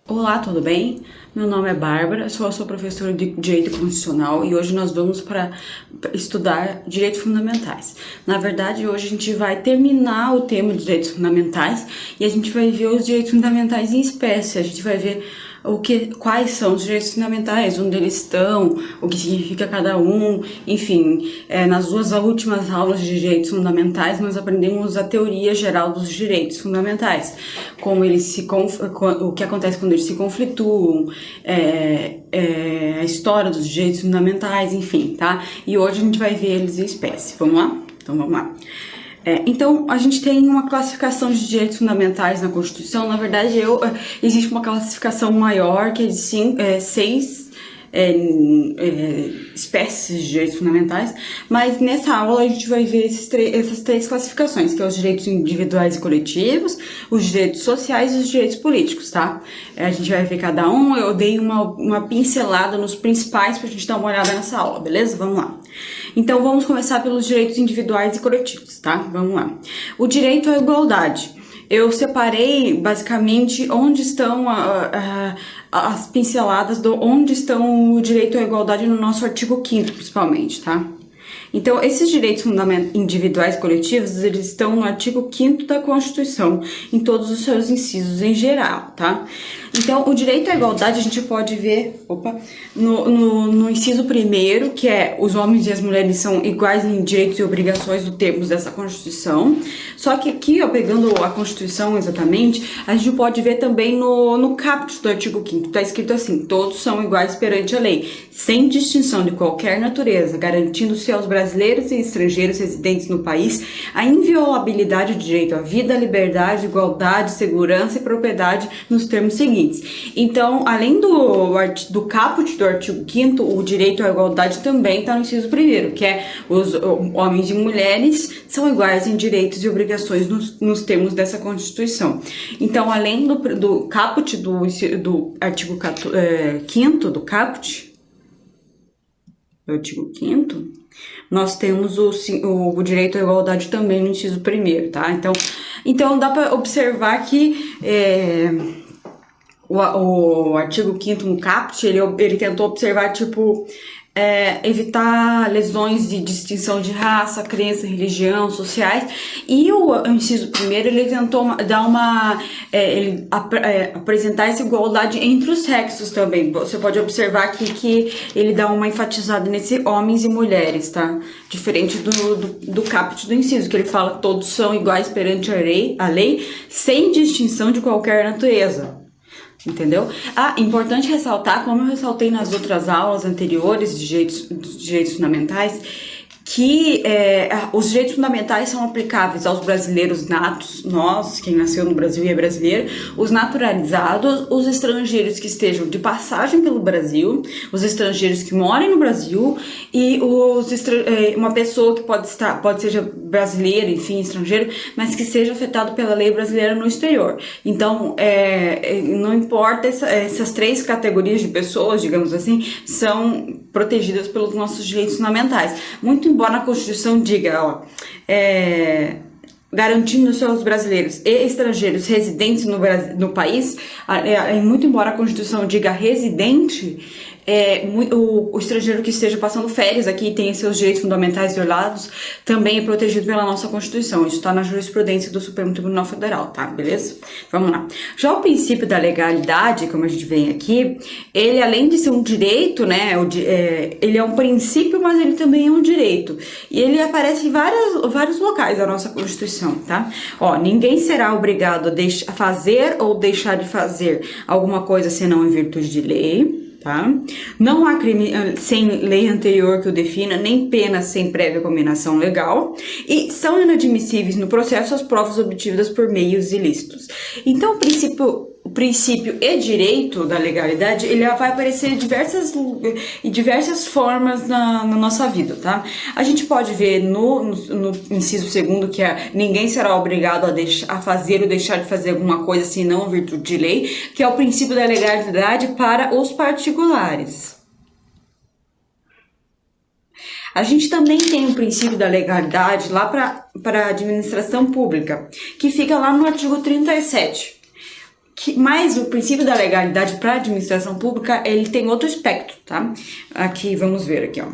Olá, tudo bem? Meu nome é Bárbara, sou professora de Direito Constitucional e hoje nós vamos para estudar Direitos Fundamentais. Na verdade, hoje a gente vai terminar o tema de Direitos Fundamentais e a gente vai ver os direitos fundamentais em espécie. A gente vai ver quais são os direitos fundamentais, onde eles estão, o que significa cada um, enfim. Nas duas últimas aulas de direitos fundamentais, nós aprendemos a teoria geral dos direitos fundamentais, como o que acontece quando eles se conflituam, a história dos direitos fundamentais, enfim, tá? E hoje a gente vai ver eles em espécie. Vamos lá? Então vamos lá. Então, a gente tem uma classificação de direitos fundamentais na Constituição. Na verdade, existe uma classificação maior, que é de seis espécies de direitos fundamentais, mas nessa aula a gente vai ver essas três classificações, que são os direitos individuais e coletivos, os direitos sociais e os direitos políticos, tá? A gente vai ver cada um. Eu dei uma pincelada nos principais pra gente dar uma olhada nessa aula, beleza? Vamos lá. Então, vamos começar pelos direitos individuais e coletivos, tá? Vamos lá. O direito à igualdade. Eu separei, basicamente, onde estão as pinceladas onde estão o direito à igualdade no nosso artigo 5º, principalmente, tá? Então, esses direitos individuais e coletivos, eles estão no artigo 5º da Constituição, em todos os seus incisos em geral, tá? Então, o direito à igualdade a gente pode ver, no inciso 1º, que é os homens e as mulheres são iguais em direitos e obrigações no termos dessa Constituição. Só que aqui, pegando a Constituição exatamente, a gente pode ver também no caput do artigo 5º, tá escrito assim: todos são iguais perante a lei, sem distinção de qualquer natureza, garantindo-se aos brasileiros e estrangeiros residentes no país a inviolabilidade do direito à vida, liberdade, igualdade, segurança e propriedade nos termos seguintes. Então, além do caput do artigo 5º, o direito à igualdade também está no inciso 1º, que é os homens e mulheres são iguais em direitos e obrigações nos termos dessa Constituição. Então, além do caput do artigo 5º do caput, do artigo 5º, nós temos o direito à igualdade também no inciso 1º, tá? Então dá para observar que o artigo 5º no caput, ele tentou observar, evitar lesões de distinção de raça, crença, religião, sociais, e o inciso 1º, ele tentou apresentar essa igualdade entre os sexos também. Você pode observar aqui que ele dá uma enfatizada nesse homens e mulheres, tá? Diferente do caput do inciso, que ele fala todos são iguais perante a lei, sem distinção de qualquer natureza. Entendeu? Importante ressaltar, como eu ressaltei nas outras aulas anteriores de direitos fundamentais, que os direitos fundamentais são aplicáveis aos brasileiros natos, nós, quem nasceu no Brasil e é brasileiro, os naturalizados, os estrangeiros que estejam de passagem pelo Brasil, os estrangeiros que morem no Brasil e uma pessoa que pode ser brasileira, enfim, estrangeiro, mas que seja afetado pela lei brasileira no exterior. Então, não importa, essas três categorias de pessoas, digamos assim, são protegidas pelos nossos direitos fundamentais. Muito embora a Constituição diga, garantindo seus brasileiros e estrangeiros residentes no país, muito embora a Constituição diga residente, o estrangeiro que esteja passando férias aqui e tenha seus direitos fundamentais violados também é protegido pela nossa Constituição. Isso está na jurisprudência do Supremo Tribunal Federal, tá? Beleza? Vamos lá. Já o princípio da legalidade, como a gente vê aqui, ele, além de ser um direito, né, ele é um princípio, mas ele também é um direito. E ele aparece em vários locais da nossa Constituição, tá? Ninguém será obrigado a fazer ou deixar de fazer alguma coisa senão em virtude de lei. Tá? Não há crime sem lei anterior que o defina, nem pena sem prévia combinação legal, e são inadmissíveis no processo as provas obtidas por meios ilícitos. Então, o princípio e direito da legalidade, ele vai aparecer em diversas formas na nossa vida, tá? A gente pode ver no inciso 2º, que é ninguém será obrigado a fazer ou deixar de fazer alguma coisa senão em virtude de lei, que é o princípio da legalidade para os particulares. A gente também tem o princípio da legalidade lá para a administração pública, que fica lá no artigo 37. Mas o princípio da legalidade para a administração pública, ele tem outro aspecto, tá? Aqui, vamos ver aqui, ó.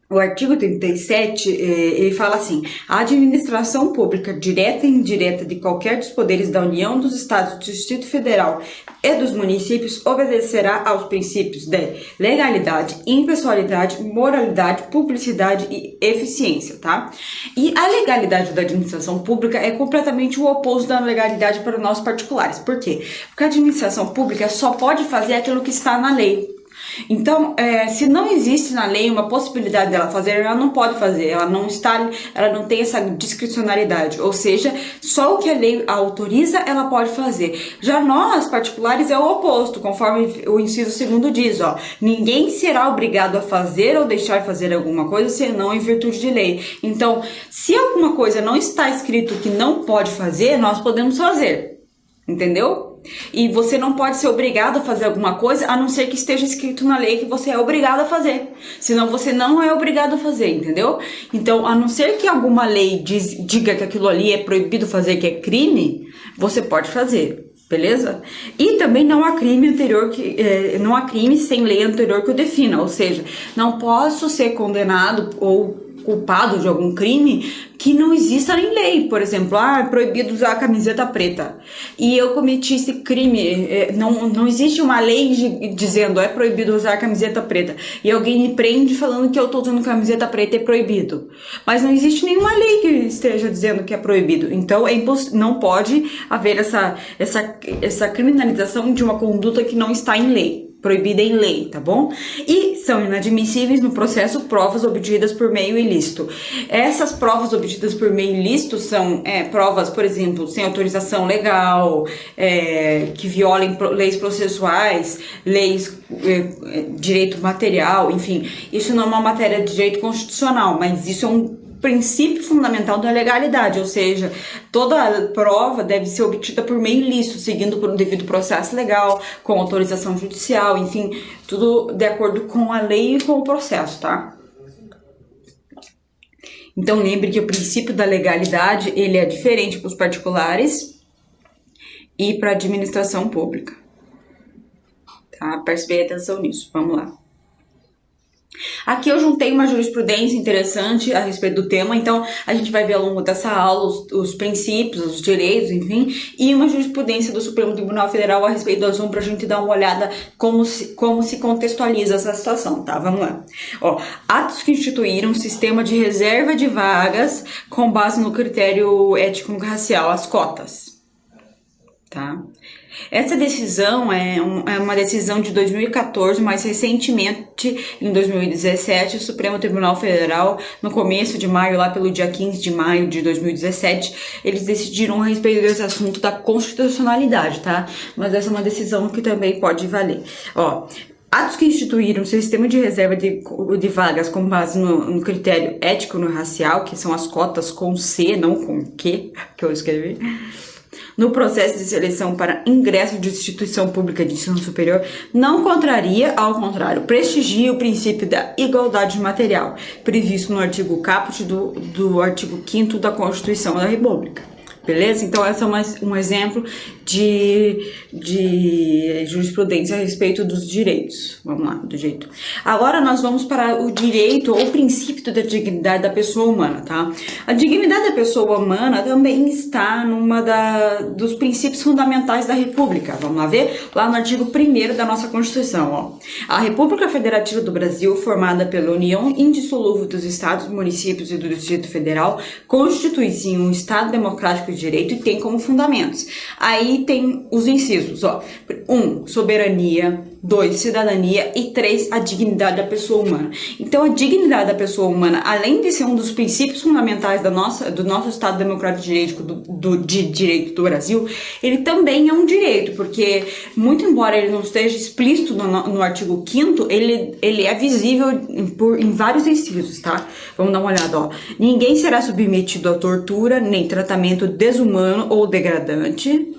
O artigo 37, ele fala assim: a administração pública direta e indireta de qualquer dos poderes da União, dos Estados, do Distrito Federal e dos municípios obedecerá aos princípios de legalidade, impessoalidade, moralidade, publicidade e eficiência, tá? E a legalidade da administração pública é completamente o oposto da legalidade para nós particulares. Por quê? Porque a administração pública só pode fazer aquilo que está na lei. Então, se não existe na lei uma possibilidade dela fazer, ela não pode fazer, ela não tem essa discricionariedade, ou seja, só o que a lei autoriza, ela pode fazer. Já nós, particulares, é o oposto, conforme o inciso 2º diz, ó, ninguém será obrigado a fazer ou deixar de fazer alguma coisa, senão em virtude de lei. Então, se alguma coisa não está escrito que não pode fazer, nós podemos fazer, entendeu? E você não pode ser obrigado a fazer alguma coisa, a não ser que esteja escrito na lei que você é obrigado a fazer. Senão você não é obrigado a fazer, entendeu? Então, a não ser que alguma lei diga que aquilo ali é proibido fazer, que é crime, você pode fazer, beleza? E também não há crime anterior não há crime sem lei anterior que o defina, ou seja, não posso ser condenado ou culpado de algum crime que não exista em lei. Por exemplo, é proibido usar a camiseta preta e eu cometi esse crime, não existe uma lei dizendo é proibido usar a camiseta preta e alguém me prende falando que eu tô usando camiseta preta, é proibido, mas não existe nenhuma lei que esteja dizendo que é proibido. Então não pode haver essa criminalização de uma conduta que não está em lei, proibida em lei, tá bom? E são inadmissíveis no processo provas obtidas por meio ilícito. Essas provas obtidas por meio ilícito são provas, por exemplo, sem autorização legal, que violem leis processuais, leis, direito material, enfim. Isso não é uma matéria de direito constitucional, mas isso é um princípio fundamental da legalidade, ou seja, toda prova deve ser obtida por meio ilícito, seguindo por um devido processo legal, com autorização judicial, enfim, tudo de acordo com a lei e com o processo, tá? Então lembre que o princípio da legalidade, ele é diferente para os particulares e para a administração pública, tá? Preste bem atenção nisso, vamos lá. Aqui eu juntei uma jurisprudência interessante a respeito do tema, então a gente vai ver ao longo dessa aula os princípios, os direitos, enfim, e uma jurisprudência do Supremo Tribunal Federal a respeito do assunto pra gente dar uma olhada como se contextualiza essa situação, tá? Vamos lá. Ó, atos que instituíram um sistema de reserva de vagas com base no critério étnico-racial, as cotas, tá? Essa decisão é uma decisão de 2014, mais recentemente, em 2017, o Supremo Tribunal Federal, no começo de maio, lá pelo dia 15 de maio de 2017, eles decidiram a respeito desse assunto da constitucionalidade, tá? Mas essa é uma decisão que também pode valer. Ó, atos que instituíram um sistema de reserva de vagas com base no critério étnico-racial, que são as cotas com C, não com Q, que eu escrevi, no processo de seleção para ingresso de instituição pública de ensino superior, não contraria, ao contrário, prestigia o princípio da igualdade material, previsto no artigo caput do artigo 5º da Constituição da República. Beleza? Então, esse é um exemplo de jurisprudência a respeito dos direitos. Vamos lá, do jeito. Agora nós vamos para o direito ou o princípio da dignidade da pessoa humana, tá? A dignidade da pessoa humana também está dos princípios fundamentais da República. Vamos lá ver? Lá no artigo 1º da nossa Constituição, ó. A República Federativa do Brasil, formada pela União Indissolúvel dos Estados, Municípios e do Distrito Federal, constitui-se em um Estado democrático de direito e tem como fundamentos. Aí tem os incisos, ó. 1, soberania. 2, cidadania. E 3, a dignidade da pessoa humana. Então, a dignidade da pessoa humana, além de ser um dos princípios fundamentais do nosso Estado Democrático de Direito do Brasil, ele também é um direito, porque, muito embora ele não esteja explícito no artigo 5º, ele é visível em vários incisos, tá? Vamos dar uma olhada, ó. Ninguém será submetido a tortura, nem tratamento desumano ou degradante,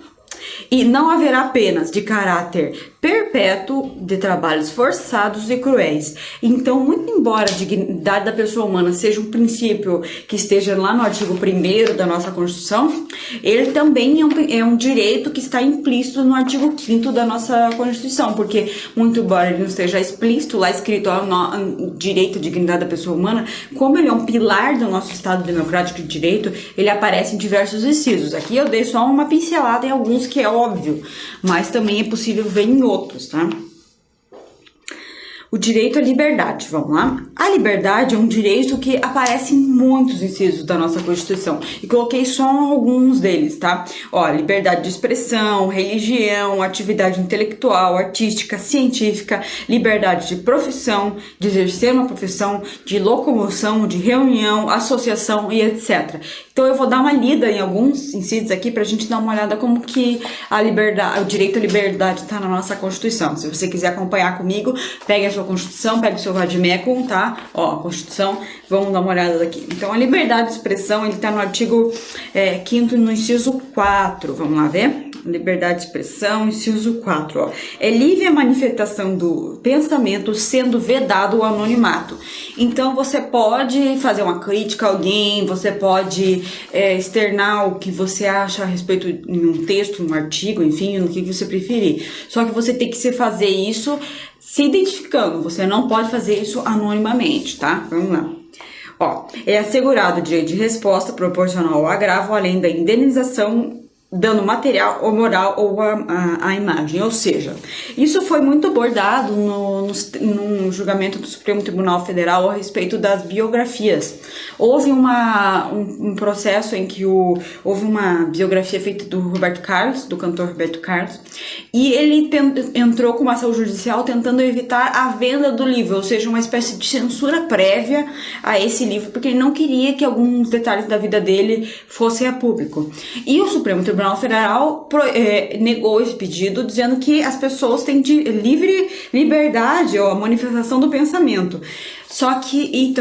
e não haverá penas de caráter perpétuo de trabalhos forçados e cruéis. Então, muito embora a dignidade da pessoa humana seja um princípio que esteja lá no artigo 1º da nossa Constituição, ele também é um direito que está implícito no artigo 5º da nossa Constituição, porque, muito embora ele não esteja explícito, lá escrito o direito à dignidade da pessoa humana, como ele é um pilar do nosso Estado democrático de direito, ele aparece em diversos incisos. Aqui eu dei só uma pincelada em alguns que é óbvio, mas também é possível ver em outros, tá? O direito à liberdade, vamos lá? A liberdade é um direito que aparece em muitos incisos da nossa Constituição. E coloquei só alguns deles, tá? Ó, liberdade de expressão, religião, atividade intelectual, artística, científica, liberdade de profissão, de exercer uma profissão, de locomoção, de reunião, associação e etc. Então eu vou dar uma lida em alguns incisos aqui pra gente dar uma olhada como que a liberdade, o direito à liberdade tá na nossa Constituição. Se você quiser acompanhar comigo, pegue a sua Constituição, pega o seu vade-mecum, tá? Ó, a Constituição, vamos dar uma olhada aqui. Então, a liberdade de expressão, ele tá no artigo 5º, no inciso 4, vamos lá ver? Liberdade de expressão, inciso 4, ó. É livre a manifestação do pensamento, sendo vedado o anonimato. Então, você pode fazer uma crítica a alguém, você pode externar o que você acha a respeito em um texto, um artigo, enfim, no que você preferir. Só que você tem que fazer isso se identificando, você não pode fazer isso anonimamente, tá? Vamos lá. Ó, é assegurado o direito de resposta proporcional ao agravo, além da indenização, dano material ou moral ou a imagem. Ou seja, isso foi muito abordado no julgamento do Supremo Tribunal Federal a respeito das biografias. Houve um processo em que houve uma biografia feita do Roberto Carlos, do cantor Roberto Carlos, e ele entrou com uma ação judicial tentando evitar a venda do livro, ou seja, uma espécie de censura prévia a esse livro, porque ele não queria que alguns detalhes da vida dele fossem a público. E o Supremo Tribunal Federal negou esse pedido, dizendo que as pessoas têm livre liberdade ou a manifestação do pensamento. Só que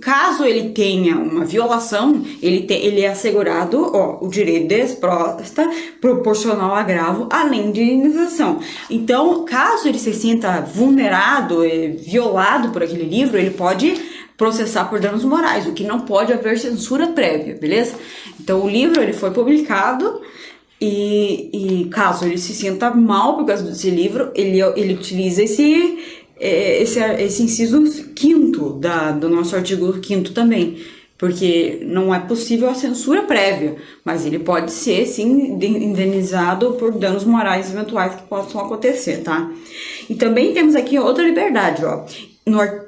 caso ele tenha uma violação, ele é assegurado o direito de resposta proporcional ao agravo, além de indenização. Então, caso ele se sinta vulnerado, violado por aquele livro, ele pode processar por danos morais, o que não pode haver censura prévia, beleza? Então, o livro ele foi publicado e caso ele se sinta mal por causa desse livro, ele utiliza esse inciso 5º do nosso artigo 5º também, porque não é possível a censura prévia, mas ele pode ser, sim, indenizado por danos morais eventuais que possam acontecer, tá? E também temos aqui outra liberdade, ó.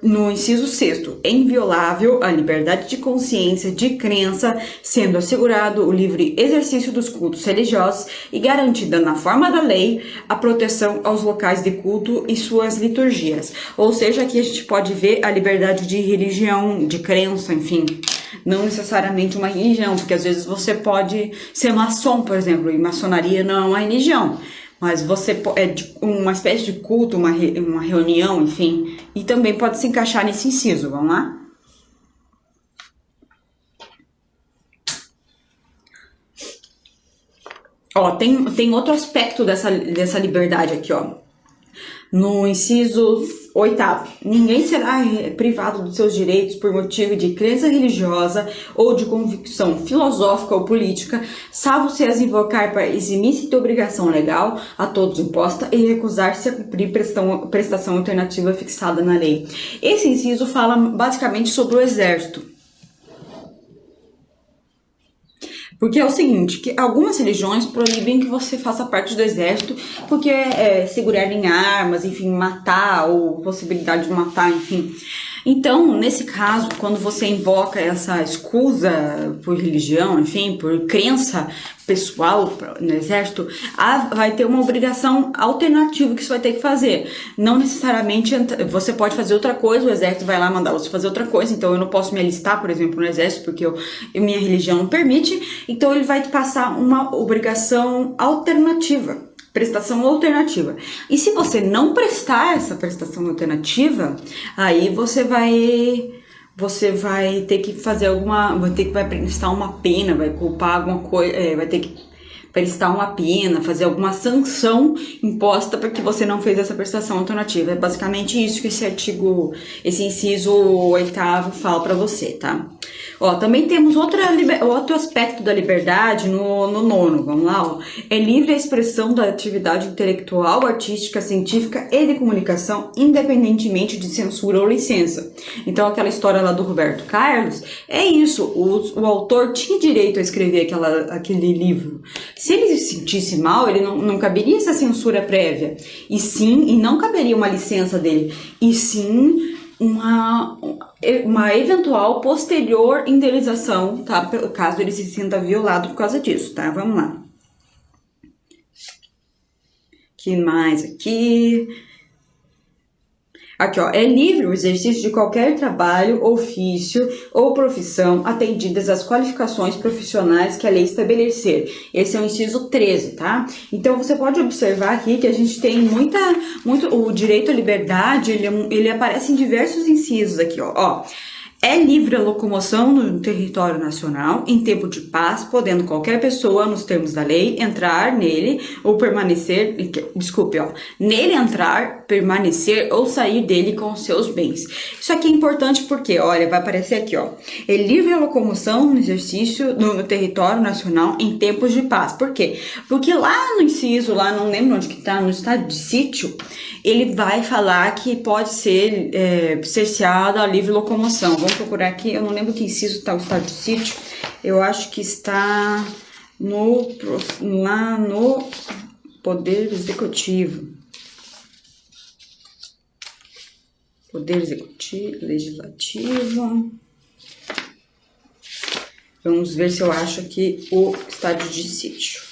No inciso 6º, é inviolável a liberdade de consciência, de crença, sendo assegurado o livre exercício dos cultos religiosos e garantida na forma da lei a proteção aos locais de culto e suas liturgias. Ou seja, aqui a gente pode ver a liberdade de religião, de crença, enfim. Não necessariamente uma religião, porque às vezes você pode ser maçom, por exemplo, e maçonaria não é uma religião. Mas você uma espécie de culto, uma reunião, enfim, e também pode se encaixar nesse inciso, vamos lá? Ó, tem outro aspecto dessa liberdade aqui, ó. No inciso 8º, ninguém será privado dos seus direitos por motivo de crença religiosa ou de convicção filosófica ou política, salvo se as invocar para eximir-se de obrigação legal a todos imposta e recusar-se a cumprir prestação alternativa fixada na lei. Esse inciso fala basicamente sobre o exército. Porque é o seguinte, que algumas religiões proíbem que você faça parte do exército porque segurar em armas, enfim, matar ou possibilidade de matar, enfim. Então, nesse caso, quando você invoca essa escusa por religião, enfim, por crença pessoal no exército, vai ter uma obrigação alternativa que você vai ter que fazer. Não necessariamente você pode fazer outra coisa, o exército vai lá mandar você fazer outra coisa, então eu não posso me alistar, por exemplo, no exército, porque minha religião não permite, então ele vai te passar uma obrigação alternativa. Prestação alternativa. E se você não prestar essa prestação alternativa, aí você vai ter que fazer vai prestar uma pena, vai culpar alguma coisa, vai ter que prestar uma pena, fazer alguma sanção imposta porque você não fez essa prestação alternativa. É basicamente isso que esse inciso 8º fala para você, tá? Ó, também temos outro aspecto da liberdade no 9º, vamos lá, ó. É livre a expressão da atividade intelectual, artística, científica e de comunicação, independentemente de censura ou licença. Então, aquela história lá do Roberto Carlos, é isso, o autor tinha direito a escrever aquele livro. Se ele se sentisse mal, ele não caberia essa censura prévia, e não caberia uma licença dele, e sim uma eventual posterior indenização, tá? Caso ele se sinta violado por causa disso, tá? Vamos lá. Que mais aqui? Aqui, ó, é livre o exercício de qualquer trabalho, ofício ou profissão atendidas às qualificações profissionais que a lei estabelecer. Esse é o inciso 13, tá? Então, você pode observar aqui que a gente tem o direito à liberdade, ele aparece em diversos incisos aqui, ó. É livre a locomoção no território nacional em tempo de paz, podendo qualquer pessoa, nos termos da lei, entrar nele ou permanecer, nele entrar, permanecer ou sair dele com os seus bens. Isso aqui é importante porque, olha, vai aparecer aqui, ó. É livre a locomoção no exercício no território nacional em tempos de paz. Por quê? Porque lá no inciso, lá não lembro onde que tá, no estado de sítio, ele vai falar que pode ser cerceada a livre locomoção. Vamos procurar aqui, eu não lembro que inciso está o estado de sítio, eu acho que está lá no Poder Executivo. Poder Executivo, Legislativo. Vamos ver se eu acho aqui o estado de sítio.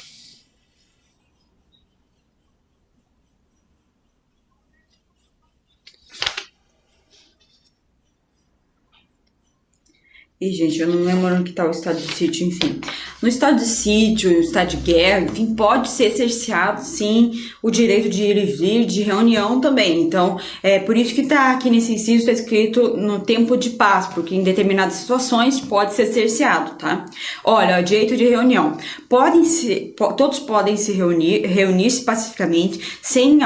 E, gente, eu não lembro onde que tá o estado de sítio, enfim. No estado de sítio, no estado de guerra, enfim, pode ser cerceado, sim, o direito de ir e vir, de reunião também. Então, é por isso que tá aqui nesse inciso, tá escrito no tempo de paz, porque em determinadas situações pode ser cerceado, tá? Olha, o direito de reunião. Todos podem se reunir-se pacificamente, sem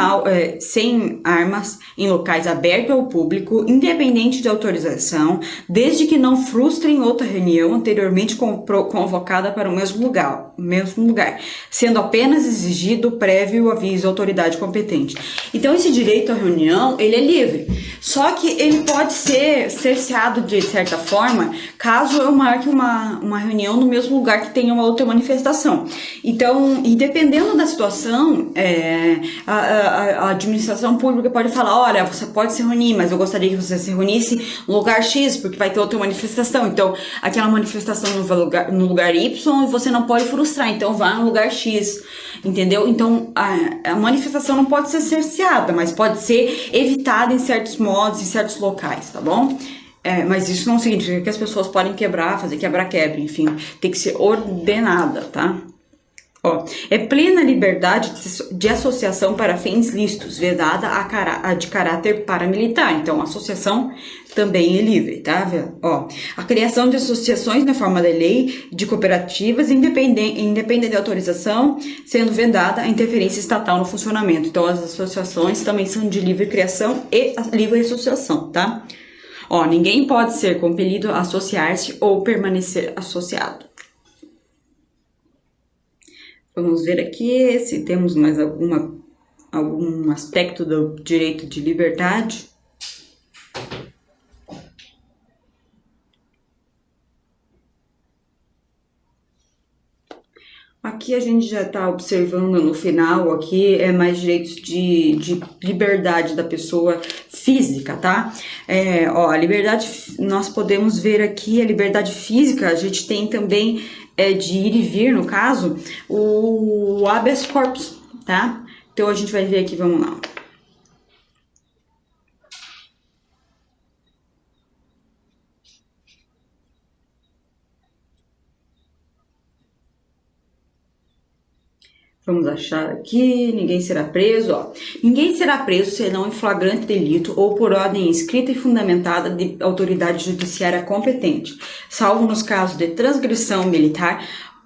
armas, em locais abertos ao público, independente de autorização, desde que não frustrem outra reunião anteriormente convocada para o mesmo lugar, sendo apenas exigido prévio aviso à autoridade competente. Então, esse direito à reunião, ele é livre, só que ele pode ser cerceado de certa forma, caso eu marque uma reunião no mesmo lugar que tenha uma outra manifestação. Então, e dependendo da situação, a administração pública pode falar, olha, você pode se reunir, mas eu gostaria que você se reunisse no lugar X, porque vai ter outra manifestação. Então, aquela manifestação no lugar Y, você não pode frustrar, então vá no lugar X, entendeu? Então, a manifestação não pode ser cerceada, mas pode ser evitada em certos modos, em certos locais, tá bom? Mas isso não significa que as pessoas podem fazer quebra-quebra, enfim, tem que ser ordenada, tá? Ó, é plena liberdade de associação para fins lícitos, vedada a de caráter paramilitar. Então, a associação também é livre, tá? Ó, a criação de associações na forma da lei, de cooperativas, independente de autorização, sendo vedada a interferência estatal no funcionamento. Então, as associações também são de livre criação e livre associação, tá? Ó, ninguém pode ser compelido a associar-se ou permanecer associado. Vamos ver aqui se temos mais algum aspecto do direito de liberdade. Aqui a gente já está observando no final, aqui é mais direitos de liberdade da pessoa física, tá? Ó, a liberdade, nós podemos ver aqui a liberdade física, a gente tem também de ir e vir, no caso, o habeas corpus, tá? Então a gente vai ver aqui, vamos lá. Vamos achar aqui, ninguém será preso, ó. Ninguém será preso senão em flagrante delito ou por ordem escrita e fundamentada de autoridade judiciária competente, salvo nos casos de transgressão militar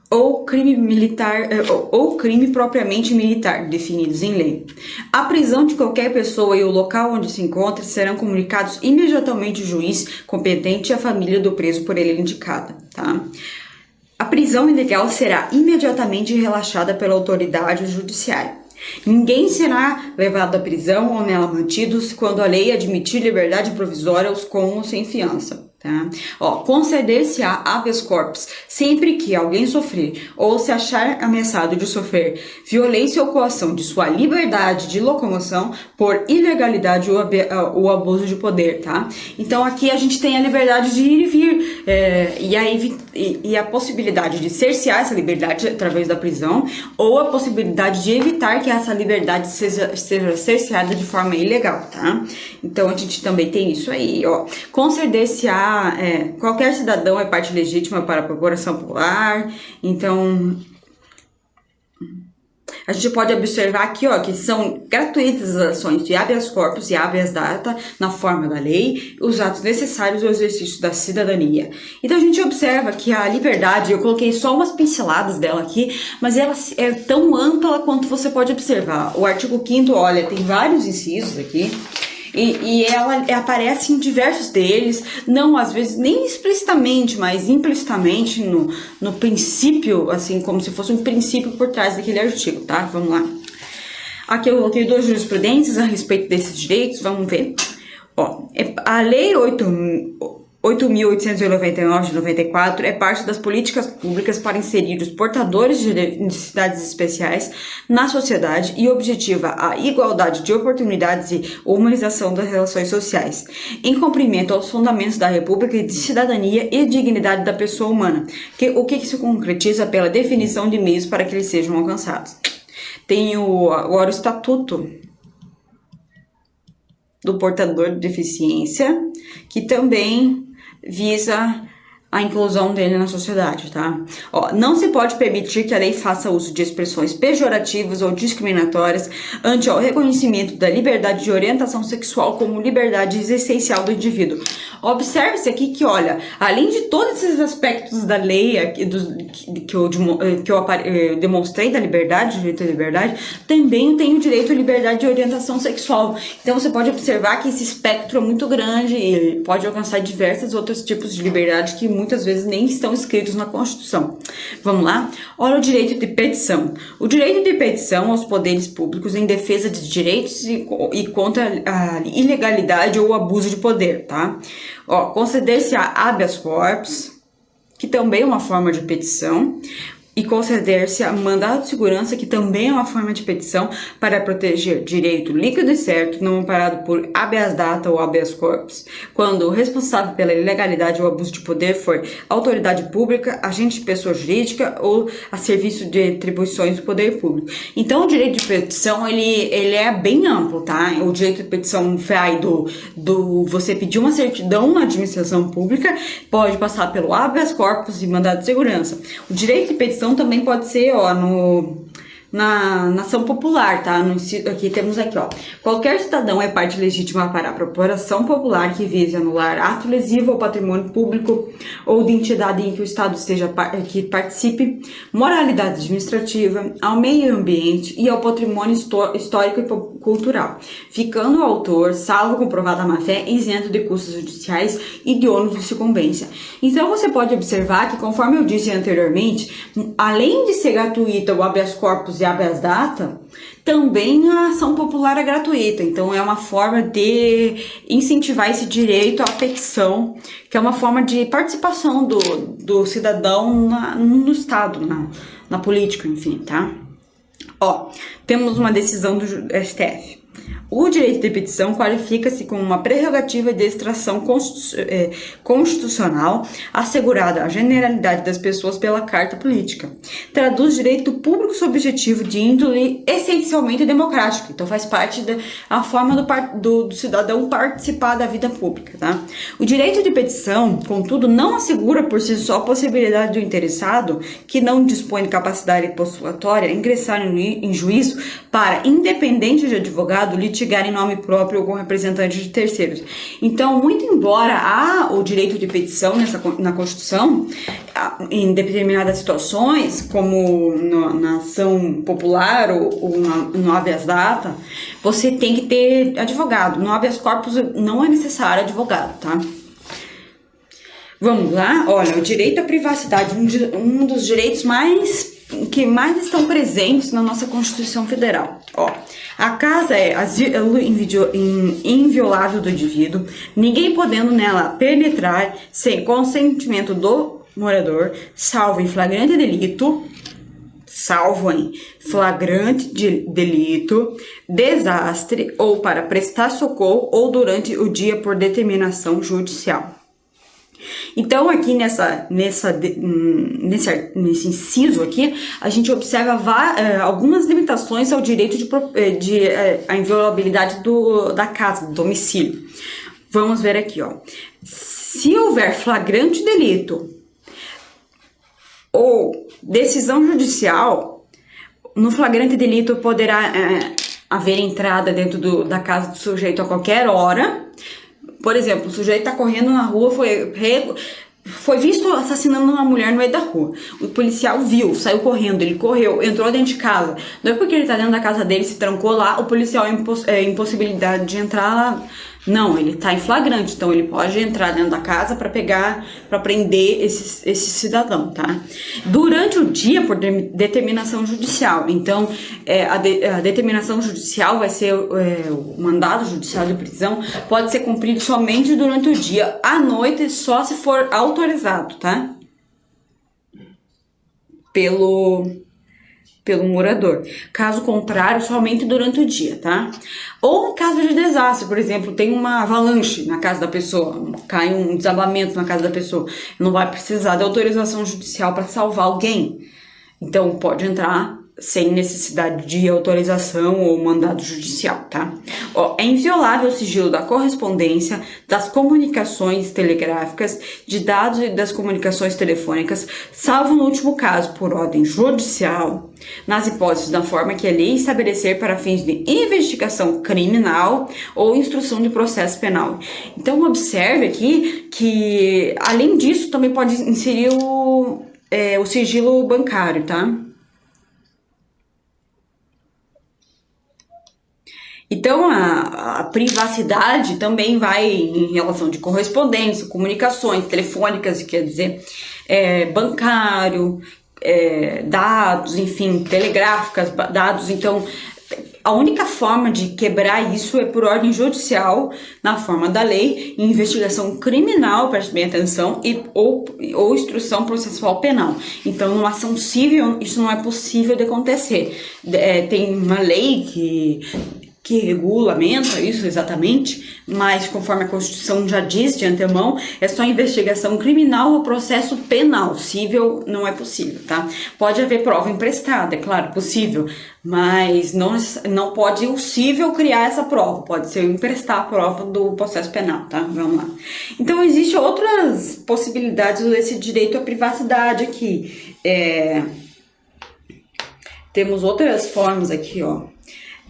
ou crime militar ou crime propriamente militar, definidos em lei. A prisão de qualquer pessoa e o local onde se encontra serão comunicados imediatamente ao juiz competente e à família do preso por ele indicada, tá? A prisão ilegal será imediatamente relaxada pela autoridade judiciária. Ninguém será levado à prisão ou nela mantido quando a lei admitir liberdade provisória aos com ou sem fiança. Tá? Conceder-se-á habeas corpus sempre que alguém sofrer ou se achar ameaçado de sofrer violência ou coação de sua liberdade de locomoção por ilegalidade ou abuso de poder, tá? Então aqui a gente tem a liberdade de ir e vir e a possibilidade de cercear essa liberdade através da prisão ou a possibilidade de evitar que essa liberdade seja cerceada de forma ilegal, tá? Então a gente também tem isso aí, ó. Conceder-se-á qualquer cidadão é parte legítima para a procuração popular. Então a gente pode observar aqui, ó, que são gratuitas as ações de habeas corpus e habeas data na forma da lei, os atos necessários ao exercício da cidadania. Então a gente observa que a liberdade, eu coloquei só umas pinceladas dela aqui, mas ela é tão ampla quanto você pode observar. O artigo 5º, olha, tem vários incisos aqui. E ela aparece em diversos deles, não às vezes nem explicitamente, mas implicitamente no princípio, assim, como se fosse um princípio por trás daquele artigo, tá? Vamos lá. Aqui eu coloquei 2 jurisprudências a respeito desses direitos, vamos ver. Ó, a Lei 8.899 de 94 é parte das políticas públicas para inserir os portadores de necessidades especiais na sociedade e objetiva a igualdade de oportunidades e humanização das relações sociais, em cumprimento aos fundamentos da República de cidadania e dignidade da pessoa humana, o que se concretiza pela definição de meios para que eles sejam alcançados. Tem agora o Estatuto do Portador de Deficiência, que também visa a inclusão dele na sociedade, tá? Ó, não se pode permitir que a lei faça uso de expressões pejorativas ou discriminatórias ante o reconhecimento da liberdade de orientação sexual como liberdade essencial do indivíduo. Observe-se aqui que, olha, além de todos esses aspectos da lei que eu demonstrei da liberdade, direito à liberdade, também tem o direito à liberdade de orientação sexual. Então você pode observar que esse espectro é muito grande e pode alcançar diversos outros tipos de liberdade que muitas vezes nem estão escritos na Constituição. Vamos lá? Olha o direito de petição. O direito de petição aos poderes públicos em defesa de direitos e contra a ilegalidade ou abuso de poder, tá? Ó, conceder-se a habeas corpus, que também é uma forma de petição, e conceder-se a mandado de segurança, que também é uma forma de petição para proteger direito líquido e certo, não amparado por habeas data ou habeas corpus, quando o responsável pela ilegalidade ou abuso de poder for autoridade pública, agente de pessoa jurídica ou a serviço de atribuições do poder público. Então, o direito de petição, ele é bem amplo, tá? O direito de petição vai do você pedir uma certidão na administração pública, pode passar pelo habeas corpus e mandado de segurança. O direito de petição também pode ser, ó, na ação popular, tá? Aqui temos aqui, ó. Qualquer cidadão é parte legítima para a procuração popular que vise anular ato lesivo ao patrimônio público ou de entidade em que o Estado que participe, moralidade administrativa, ao meio ambiente e ao patrimônio histórico e cultural, ficando o autor, salvo comprovada má-fé, isento de custos judiciais e de ônus de sucumbência. Então você pode observar que, conforme eu disse anteriormente, além de ser gratuita o habeas corpus e habeas data, também a ação popular é gratuita. Então é uma forma de incentivar esse direito à petição, que é uma forma de participação do cidadão no Estado, na política, enfim, tá? Ó, temos uma decisão do STF. O direito de petição qualifica-se como uma prerrogativa de extração constitucional assegurada à generalidade das pessoas pela Carta Política. Traduz direito público subjetivo de índole essencialmente democrático. Então faz parte da forma do cidadão participar da vida pública, tá? O direito de petição, contudo, não assegura por si só a possibilidade do interessado, que não dispõe de capacidade postulatória, ingressar em juízo para, independente de advogado, litigar investigar em nome próprio ou com representantes de terceiros. Então, muito embora há o direito de petição na Constituição, em determinadas situações, como na ação popular ou no habeas data, você tem que ter advogado. No habeas corpus não é necessário advogado, tá? Vamos lá? Olha, o direito à privacidade, um dos direitos que mais estão presentes na nossa Constituição Federal. Ó, a casa é asilo inviolável do indivíduo, ninguém podendo nela penetrar sem consentimento do morador, salvo em flagrante delito, desastre ou para prestar socorro ou durante o dia por determinação judicial. Então, aqui nesse inciso aqui, a gente observa algumas limitações ao direito a inviolabilidade da casa, do domicílio. Vamos ver aqui, ó. Se houver flagrante delito ou decisão judicial, no flagrante delito poderá haver entrada dentro da casa do sujeito a qualquer hora. Por exemplo, o sujeito está correndo na rua, foi visto assassinando uma mulher no meio da rua. O policial viu, saiu correndo, ele correu, entrou dentro de casa. Não é porque ele está dentro da casa dele, se trancou lá, o policial é impossibilidade de entrar lá. Não, ele está em flagrante, então ele pode entrar dentro da casa para prender esse cidadão, tá? Durante o dia, por determinação judicial. Então, a determinação judicial vai ser, o mandado judicial de prisão pode ser cumprido somente durante o dia. À noite, só se for autorizado, tá? Pelo morador. Caso contrário, somente durante o dia, tá? Ou em caso de desastre, por exemplo, tem uma avalanche na casa da pessoa, cai um desabamento na casa da pessoa, não vai precisar de autorização judicial para salvar alguém. Então, pode entrar sem necessidade de autorização ou mandado judicial, tá? Ó, é inviolável o sigilo da correspondência, das comunicações telegráficas, de dados e das comunicações telefônicas, salvo no último caso por ordem judicial, nas hipóteses da forma que a lei estabelecer para fins de investigação criminal ou instrução de processo penal. Então, observe aqui que, além disso, também pode inserir o sigilo bancário, tá? Então, a privacidade também vai em relação de correspondência, comunicações telefônicas, quer dizer, bancário, dados, enfim, telegráficas, dados. Então, a única forma de quebrar isso é por ordem judicial, na forma da lei, em investigação criminal, preste bem atenção, ou instrução processual penal. Então, numa ação civil, isso não é possível de acontecer. Tem uma lei que regulamenta isso exatamente, mas conforme a Constituição já diz de antemão, é só investigação criminal ou processo penal. Civil não é possível, tá? Pode haver prova emprestada, é claro, possível, mas não pode o civil criar essa prova, pode ser emprestar a prova do processo penal, tá? Vamos lá. Então, existem outras possibilidades desse direito à privacidade aqui. Temos outras formas aqui, ó.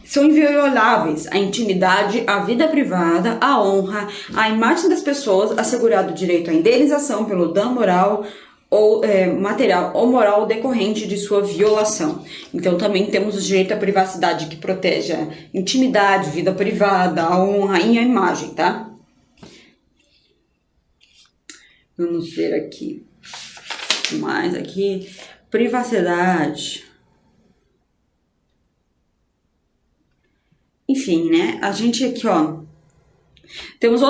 São invioláveis a intimidade, a vida privada, a honra, a imagem das pessoas, assegurado o direito à indenização pelo dano moral ou material ou moral decorrente de sua violação. Então também temos o direito à privacidade que protege a intimidade, vida privada, a honra e a imagem, tá? Vamos ver aqui. Mais aqui. Privacidade. Enfim, né? A gente aqui, ó, temos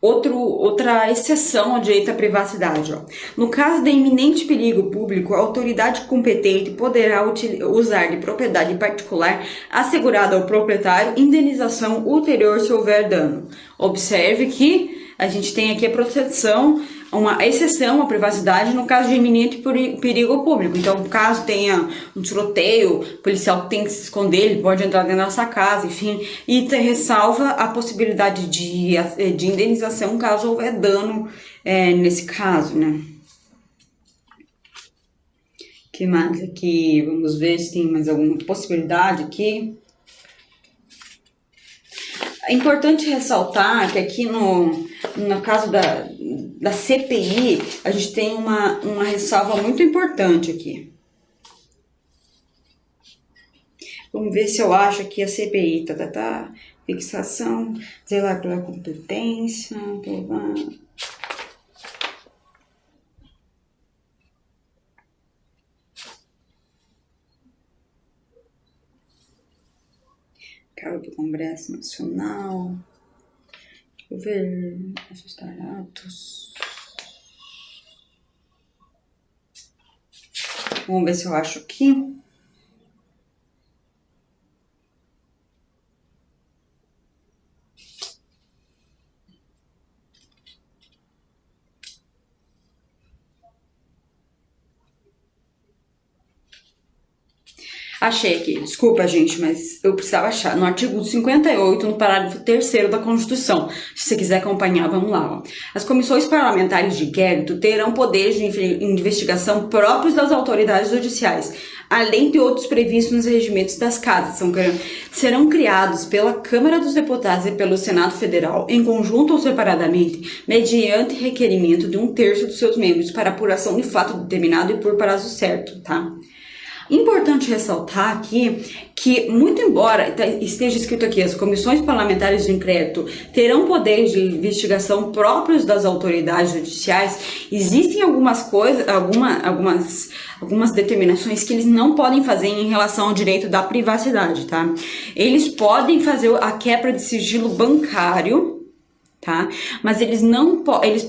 outra exceção ao direito à privacidade, ó. No caso de iminente perigo público, a autoridade competente poderá usar de propriedade particular assegurada ao proprietário indenização ulterior se houver dano. Observe que a gente tem aqui a proteção, uma exceção à privacidade no caso de iminente perigo público. Então, caso tenha um tiroteio, o policial tem que se esconder, ele pode entrar dentro da sua casa, enfim, e ressalva a possibilidade de indenização caso houver dano nesse caso, né? Que mais aqui? Vamos ver se tem mais alguma possibilidade aqui. É importante ressaltar que aqui no caso da CPI, a gente tem uma ressalva muito importante aqui. Vamos ver se eu acho aqui a CPI, fixação, zelar pela competência, cargo do Congresso Nacional, governo, ajustar atos. Vamos ver se eu acho aqui. Achei aqui, desculpa gente, mas eu precisava achar. No artigo 58, no parágrafo 3º da Constituição. Se você quiser acompanhar, vamos lá. Ó. As comissões parlamentares de inquérito terão poderes de investigação próprios das autoridades judiciais, além de outros previstos nos regimentos das casas. Serão criados pela Câmara dos Deputados e pelo Senado Federal, em conjunto ou separadamente, mediante requerimento de 1/3 dos seus membros para apuração de fato determinado e por prazo certo, tá? Importante ressaltar aqui que, muito embora esteja escrito aqui, as comissões parlamentares de inquérito terão poderes de investigação próprios das autoridades judiciais, existem algumas coisas, algumas determinações que eles não podem fazer em relação ao direito da privacidade, tá? Eles podem fazer a quebra de sigilo bancário, tá? Mas eles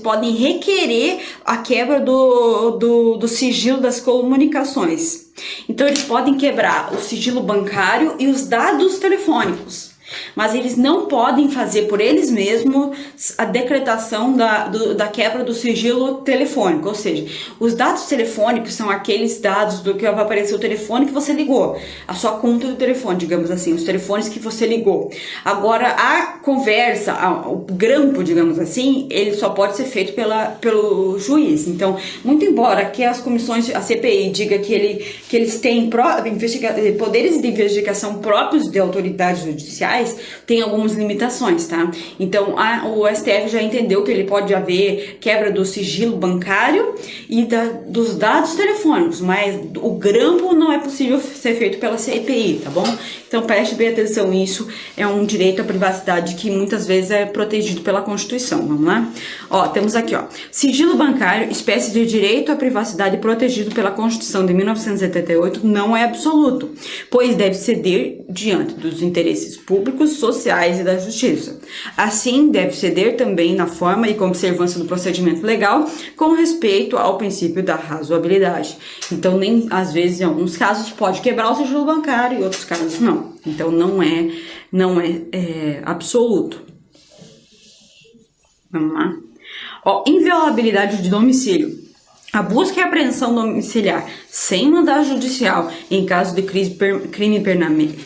podem requerer a quebra do sigilo das comunicações. Então eles podem quebrar o sigilo bancário e os dados telefônicos, mas eles não podem fazer por eles mesmos a decretação da quebra do sigilo telefônico, ou seja, os dados telefônicos são aqueles dados do que vai aparecer o telefone que você ligou, a sua conta do telefone, digamos assim, os telefones que você ligou. Agora, a conversa, o grampo, digamos assim, ele só pode ser feito pelo juiz. Então, muito embora que as comissões, a CPI diga que eles têm poderes de investigação próprios de autoridades judiciais, tem algumas limitações, tá? Então, o STF já entendeu que ele pode haver quebra do sigilo bancário e dos dados telefônicos, mas o grampo não é possível ser feito pela CPI, tá bom? Então, preste bem atenção, isso é um direito à privacidade que muitas vezes é protegido pela Constituição, vamos lá? Ó, temos aqui, ó, sigilo bancário, espécie de direito à privacidade protegido pela Constituição de 1978, não é absoluto, pois deve ceder diante dos interesses públicos, sociais e da justiça. Assim, deve ceder também na forma e com observância do procedimento legal, com respeito ao princípio da razoabilidade. Então, às vezes, em alguns casos, pode quebrar o sigilo bancário, em outros casos, não. Então, não é absoluto. Vamos lá. Ó, inviolabilidade de domicílio. A busca e apreensão domiciliar sem mandado judicial em caso de crime permanente,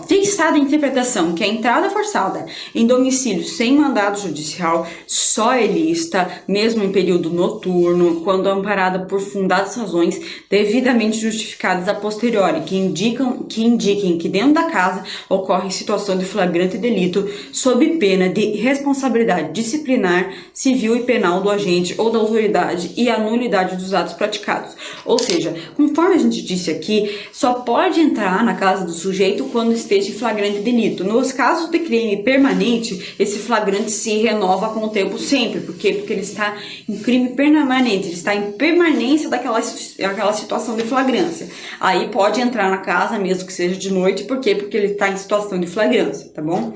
fixada a interpretação que a entrada forçada em domicílio sem mandado judicial só é lícita, mesmo em período noturno, quando amparada por fundadas razões devidamente justificadas a posteriori, que indiquem que dentro da casa ocorre situação de flagrante delito sob pena de responsabilidade disciplinar, civil e penal do agente ou da autoridade e a nulidade dos atos praticados. Ou seja, conforme a gente disse aqui, só pode entrar na casa do sujeito quando esteja em flagrante delito. Nos casos de crime permanente, esse flagrante se renova com o tempo sempre. Por quê? Porque ele está em crime permanente, ele está em permanência daquela situação de flagrância. Aí pode entrar na casa, mesmo que seja de noite. Por quê? Porque ele está em situação de flagrância, tá bom?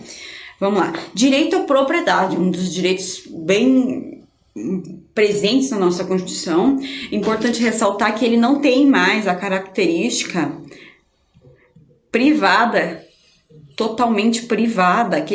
Vamos lá. Direito à propriedade, um dos direitos bem presentes na nossa Constituição. Importante ressaltar que ele não tem mais a característica privada, totalmente privada, que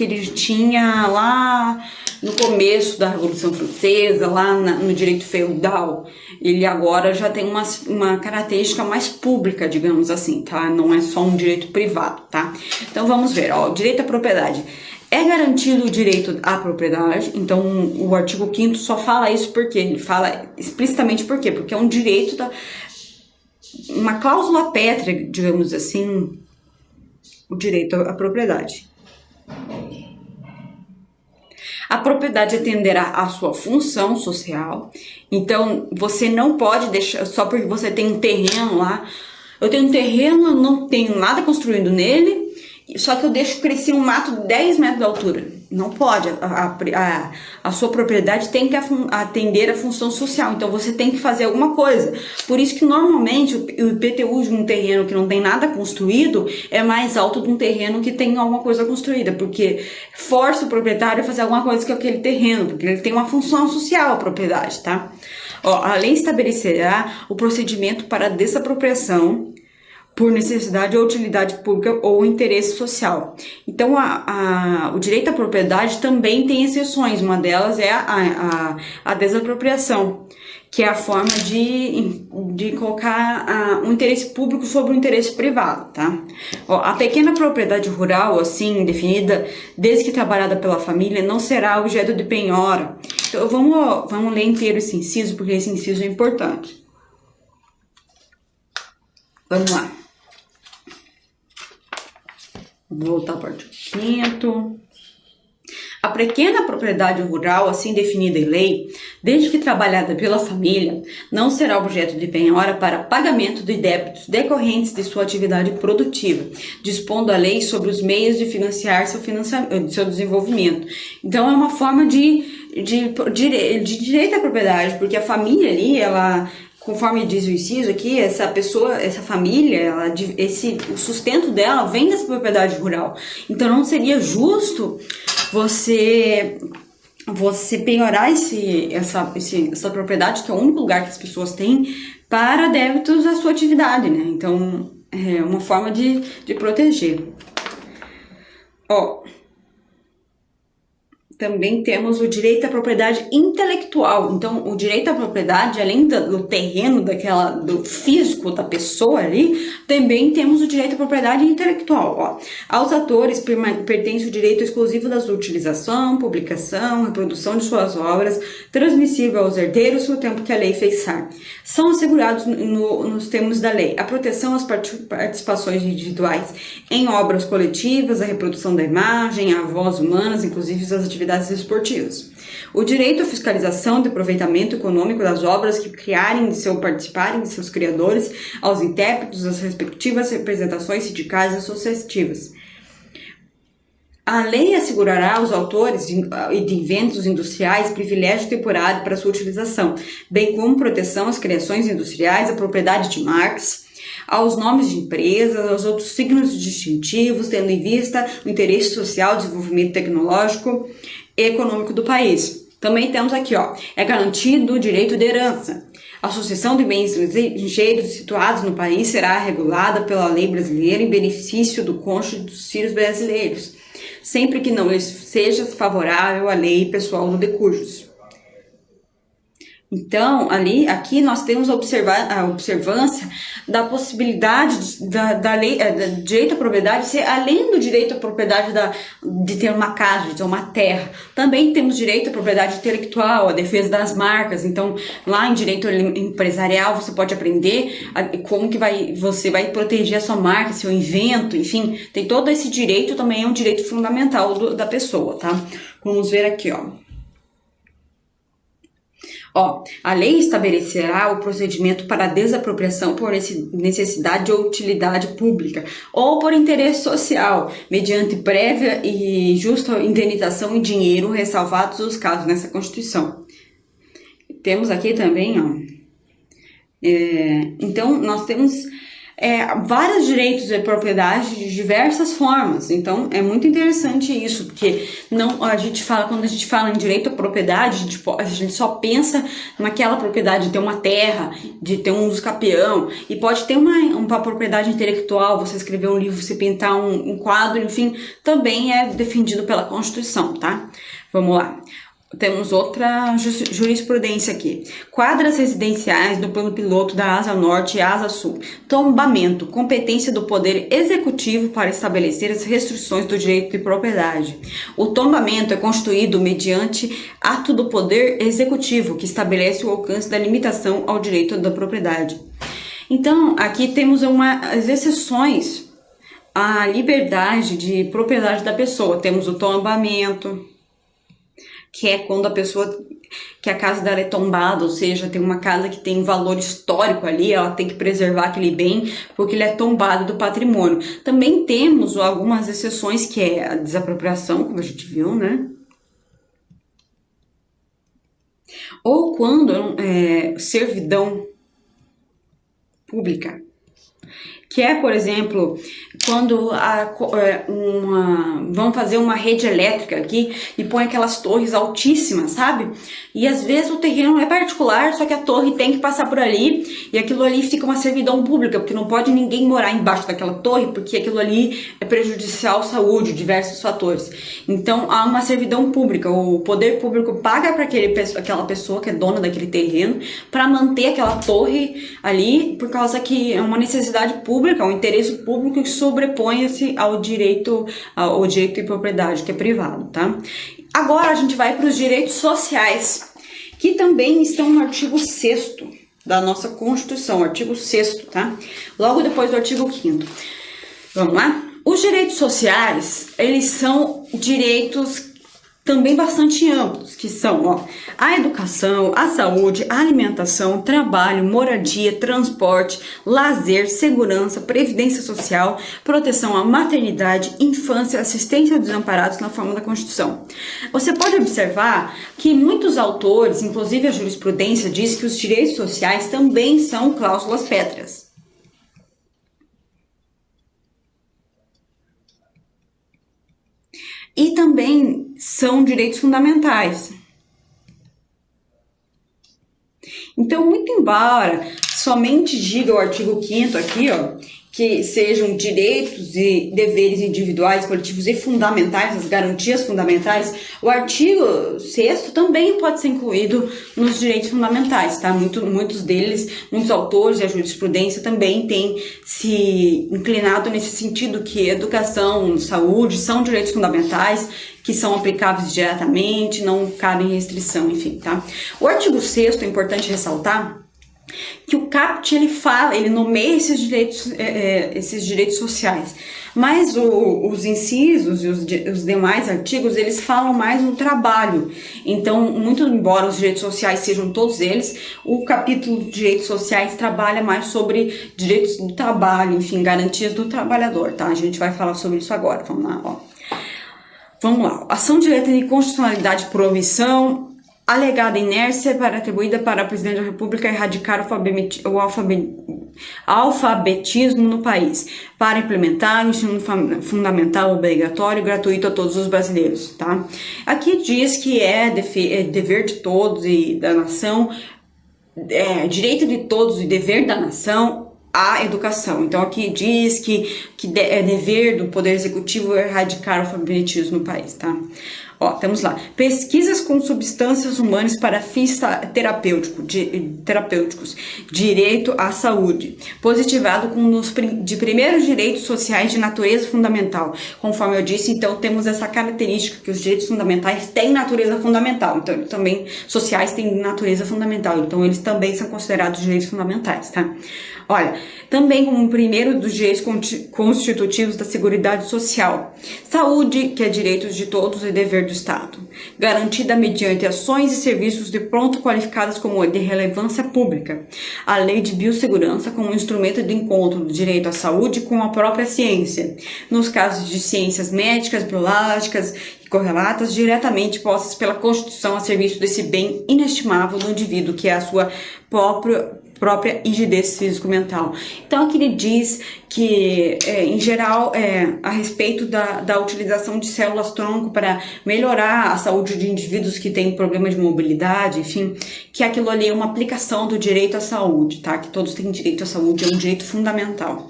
ele tinha lá no começo da Revolução Francesa, lá no direito feudal. Ele agora já tem uma característica mais pública, digamos assim, tá? Não é só um direito privado, tá? Então vamos ver, ó, o direito à propriedade. É garantido o direito à propriedade, então o artigo 5º só fala isso porque ele fala explicitamente por quê? Porque é um direito uma cláusula pétrea, digamos assim, o direito à propriedade. A propriedade atenderá à sua função social, então você não pode deixar, só porque você tem um terreno lá, eu tenho um terreno, eu não tenho nada construído nele, só que eu deixo crescer um mato de 10 metros de altura. Não pode, a sua propriedade tem que atender a função social, então você tem que fazer alguma coisa. Por isso que normalmente o IPTU de um terreno que não tem nada construído é mais alto de um terreno que tem alguma coisa construída, porque força o proprietário a fazer alguma coisa com aquele terreno, porque ele tem uma função social, a propriedade, tá? Ó, a lei estabelecerá o procedimento para desapropriação por necessidade ou utilidade pública ou interesse social. Então, o direito à propriedade também tem exceções. Uma delas é a desapropriação, que é a forma de colocar um interesse público sobre o interesse privado, tá? Ó, a pequena propriedade rural, assim, definida, desde que trabalhada pela família, não será objeto de penhora. Então, vamos ler inteiro esse inciso, porque esse inciso é importante. Vamos lá. Vou voltar para o artigo 5º. A pequena propriedade rural, assim definida em lei, desde que trabalhada pela família, não será objeto de penhora para pagamento de débitos decorrentes de sua atividade produtiva, dispondo a lei sobre os meios de financiar seu desenvolvimento. Então, é uma forma de direito à propriedade, porque a família ali, ela... Conforme diz o inciso aqui, essa pessoa, essa família, o sustento dela vem dessa propriedade rural. Então não seria justo você penhorar essa propriedade, que é o único lugar que as pessoas têm, para débitos da sua atividade, né? Então é uma forma de proteger. Ó. Também temos o direito à propriedade intelectual. Então, o direito à propriedade, além do terreno, do físico da pessoa ali, também temos o direito à propriedade intelectual. Ó. Aos atores pertence o direito exclusivo da sua utilização, publicação, reprodução de suas obras, transmissível aos herdeiros no tempo que a lei fixar. São assegurados nos termos da lei a proteção às participações individuais em obras coletivas, a reprodução da imagem, a voz humanas, inclusive as atividades esportivas. O direito à fiscalização de aproveitamento econômico das obras que participarem de seus criadores, aos intérpretes, às respectivas representações sindicais e associativas. A lei assegurará aos autores de inventos industriais privilégio temporário para sua utilização, bem como proteção às criações industriais, à propriedade de marcas, aos nomes de empresas, aos outros signos distintivos, tendo em vista o interesse social, desenvolvimento tecnológico e econômico do país. Também temos aqui, ó, é garantido o direito de herança. A sucessão de bens estrangeiros situados no país será regulada pela lei brasileira em benefício do cônjuge dos filhos brasileiros, sempre que não lhes seja favorável a lei pessoal do decujus. Então, aqui nós temos a observância da possibilidade da lei, do direito à propriedade ser além do direito à propriedade de ter uma casa, de ter uma terra. Também temos direito à propriedade intelectual, a defesa das marcas. Então, lá em direito empresarial, você pode aprender como que você vai proteger a sua marca, seu invento, enfim, tem todo esse direito, também é um direito fundamental da pessoa, tá? Vamos ver aqui, ó. Ó, a lei estabelecerá o procedimento para desapropriação por necessidade ou utilidade pública ou por interesse social, mediante prévia e justa indenização em dinheiro, ressalvados os casos nessa Constituição. Temos aqui também, ó, então nós temos vários direitos de propriedade de diversas formas. Então é muito interessante isso, porque quando a gente fala em direito à propriedade, a gente só pensa naquela propriedade de ter uma terra, de ter um uso capião, e pode ter uma propriedade intelectual, você escrever um livro, você pintar um quadro, enfim, também é defendido pela Constituição, tá? Vamos lá. Temos outra jurisprudência aqui. Quadras residenciais no plano piloto da Asa Norte e Asa Sul. Tombamento. Competência do Poder Executivo para estabelecer as restrições do direito de propriedade. O tombamento é constituído mediante ato do Poder Executivo, que estabelece o alcance da limitação ao direito da propriedade. Então, aqui temos as exceções a liberdade de propriedade da pessoa. Temos o tombamento, que é quando a pessoa, que a casa dela é tombada, ou seja, tem uma casa que tem um valor histórico ali, ela tem que preservar aquele bem, porque ele é tombado do patrimônio. Também temos algumas exceções, que é a desapropriação, como a gente viu, né? Ou quando servidão pública, que é, por exemplo, quando vão fazer uma rede elétrica aqui e põe aquelas torres altíssimas, sabe? E às vezes o terreno é particular, só que a torre tem que passar por ali e aquilo ali fica uma servidão pública, porque não pode ninguém morar embaixo daquela torre, porque aquilo ali é prejudicial à saúde, diversos fatores. Então há uma servidão pública, o poder público paga para aquela pessoa que é dona daquele terreno para manter aquela torre ali, por causa que é uma necessidade pública, um interesse público que sobrepõe-se ao direito de propriedade, que é privado, tá? Agora a gente vai para os direitos sociais, que também estão no artigo 6º da nossa Constituição, artigo 6º, tá? Logo depois do artigo 5º. Vamos lá? Os direitos sociais, eles são direitos também bastante amplos, que são a educação, a saúde, a alimentação, trabalho, moradia, transporte, lazer, segurança, previdência social, proteção à maternidade, infância, assistência aos desamparados na forma da Constituição. Você pode observar que muitos autores, inclusive a jurisprudência, diz que os direitos sociais também são cláusulas pétreas. E também são direitos fundamentais. Então, muito embora somente diga o artigo 5º aqui, que sejam direitos e deveres individuais, coletivos e fundamentais, as garantias fundamentais, o artigo 6º também pode ser incluído nos direitos fundamentais, tá? Muitos deles, muitos autores e a jurisprudência também têm se inclinado nesse sentido, que educação, saúde são direitos fundamentais, que são aplicáveis diretamente, não cabem restrição, enfim, tá? O artigo 6º, é importante ressaltar, que o caput ele nomeia esses direitos sociais, mas os incisos e os demais artigos, eles falam mais no trabalho. Então, muito embora os direitos sociais sejam todos eles, o capítulo de direitos sociais trabalha mais sobre direitos do trabalho, enfim, garantias do trabalhador, tá? A gente vai falar sobre isso agora, vamos lá, Vamos lá, ação direta de constitucionalidade por omissão, alegada inércia atribuída para o presidente da República erradicar o alfabetismo no país, para implementar o ensino fundamental obrigatório e gratuito a todos os brasileiros, tá? Aqui diz que é dever de todos e da nação, direito de todos e dever da nação a educação. Então aqui diz que é dever do Poder Executivo erradicar o alfabetismo no país, tá? Temos lá, pesquisas com substâncias humanas para fins terapêuticos, direito à saúde, positivado com de primeiros direitos sociais de natureza fundamental. Conforme eu disse, então temos essa característica que os direitos fundamentais têm natureza fundamental, então eles também sociais têm natureza fundamental, então eles também são considerados direitos fundamentais, tá? Olha, também como o primeiro dos direitos constitutivos da Seguridade Social. Saúde, que é direito de todos e dever do Estado. Garantida mediante ações e serviços de pronto qualificadas como de relevância pública. A Lei de Biossegurança como instrumento de encontro do direito à saúde com a própria ciência. Nos casos de ciências médicas, biológicas e correlatas, diretamente postas pela Constituição a serviço desse bem inestimável do indivíduo, que é a sua própria rigidez físico-mental. Então aqui ele diz que, em geral, a respeito da utilização de células-tronco para melhorar a saúde de indivíduos que têm problemas de mobilidade, enfim, que aquilo ali é uma aplicação do direito à saúde, tá? Que todos têm direito à saúde, é um direito fundamental.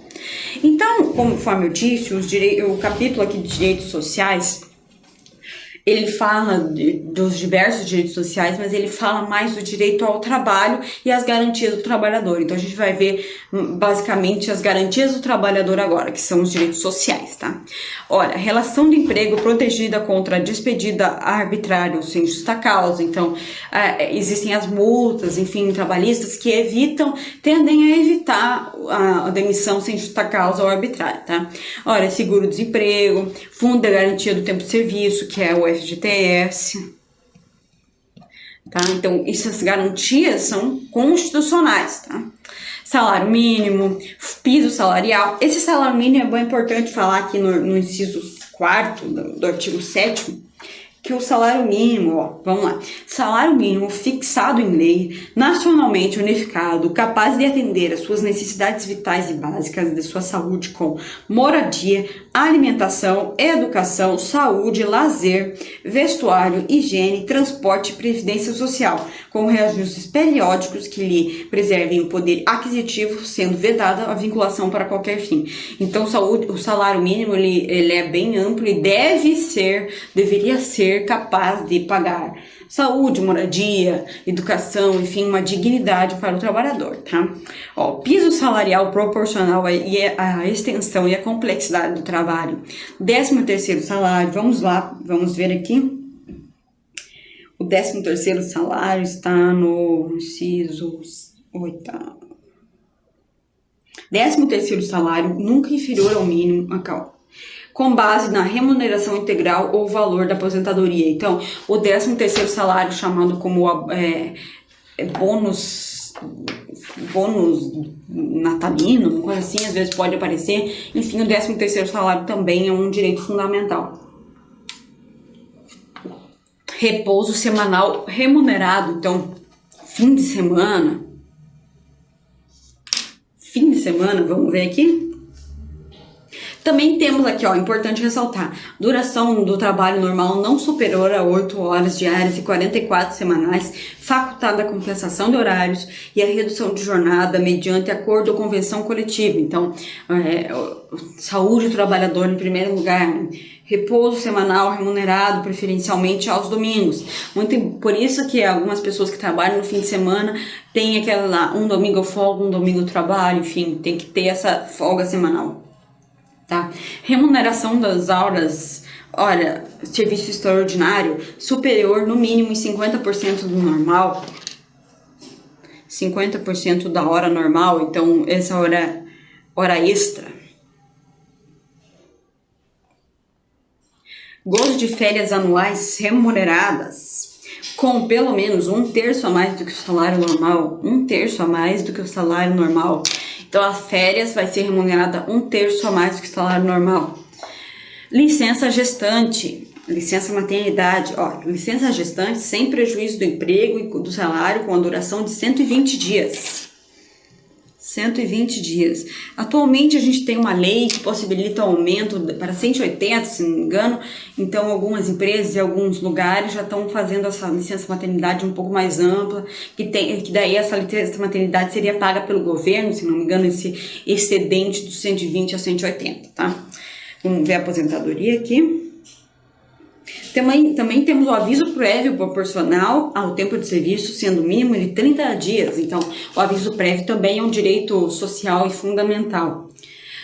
Então, conforme eu disse, o capítulo aqui de direitos sociais, ele fala dos diversos direitos sociais, mas ele fala mais do direito ao trabalho e as garantias do trabalhador. Então a gente vai ver basicamente as garantias do trabalhador agora, que são os direitos sociais, tá? Olha, relação de emprego protegida contra despedida arbitrária ou sem justa causa. Então existem as multas, enfim, trabalhistas que tendem a evitar a demissão sem justa causa ou arbitrária, tá? Olha, seguro-desemprego, fundo de garantia do tempo de serviço, que é o FGTS, tá? Então, essas garantias são constitucionais, tá? Salário mínimo, piso salarial. Esse salário mínimo é importante falar aqui no inciso 4º do artigo 7º, que o salário mínimo, ó, vamos lá, salário mínimo fixado em lei, nacionalmente unificado, capaz de atender às suas necessidades vitais e básicas de sua saúde com moradia, alimentação, educação, saúde, lazer, vestuário, higiene, transporte e previdência social, com reajustes periódicos que lhe preservem o poder aquisitivo, sendo vedada a vinculação para qualquer fim. Então, o salário mínimo ele é bem amplo e deveria ser capaz de pagar saúde, moradia, educação, enfim, uma dignidade para o trabalhador, tá? Ó, piso salarial proporcional à extensão e à complexidade do trabalho. 13º salário, vamos lá, vamos ver aqui. O 13º salário está no inciso 8º. 13º salário nunca inferior ao mínimo, com base na remuneração integral ou valor da aposentadoria. Então, o 13º salário, chamado como bônus natalino, uma coisa assim, às vezes pode aparecer. Enfim, o 13º salário também é um direito fundamental. Repouso semanal remunerado, então, fim de semana, vamos ver aqui. Também temos aqui, ó, importante ressaltar, duração do trabalho normal não superior a 8 horas diárias e 44 semanais, facultada a compensação de horários e a redução de jornada mediante acordo ou convenção coletiva. Então, saúde do trabalhador em primeiro lugar, né? Repouso semanal remunerado, preferencialmente aos domingos. Por isso que algumas pessoas que trabalham no fim de semana têm aquela lá, um domingo eu folgo, um domingo eu trabalho, enfim, tem que ter essa folga semanal. Tá? Remuneração das horas, olha, serviço extraordinário superior no mínimo em 50% do normal, 50% da hora normal, então essa hora extra. Gozo de férias anuais remuneradas, com pelo menos 1/3 a mais do que o salário normal, 1/3 a mais do que o salário normal. Então, as férias vai ser remunerada 1/3 a mais do que o salário normal. Licença gestante, licença maternidade, ó, licença gestante sem prejuízo do emprego e do salário com a duração de 120 dias. 120 dias. Atualmente a gente tem uma lei que possibilita o aumento para 180, se não me engano. Então algumas empresas e alguns lugares já estão fazendo essa licença maternidade um pouco mais ampla, que daí essa licença maternidade seria paga pelo governo, se não me engano, esse excedente dos 120 a 180, tá? Vamos ver a aposentadoria aqui. Também temos o aviso prévio proporcional ao tempo de serviço, sendo mínimo de 30 dias. Então, o aviso prévio também é um direito social e fundamental.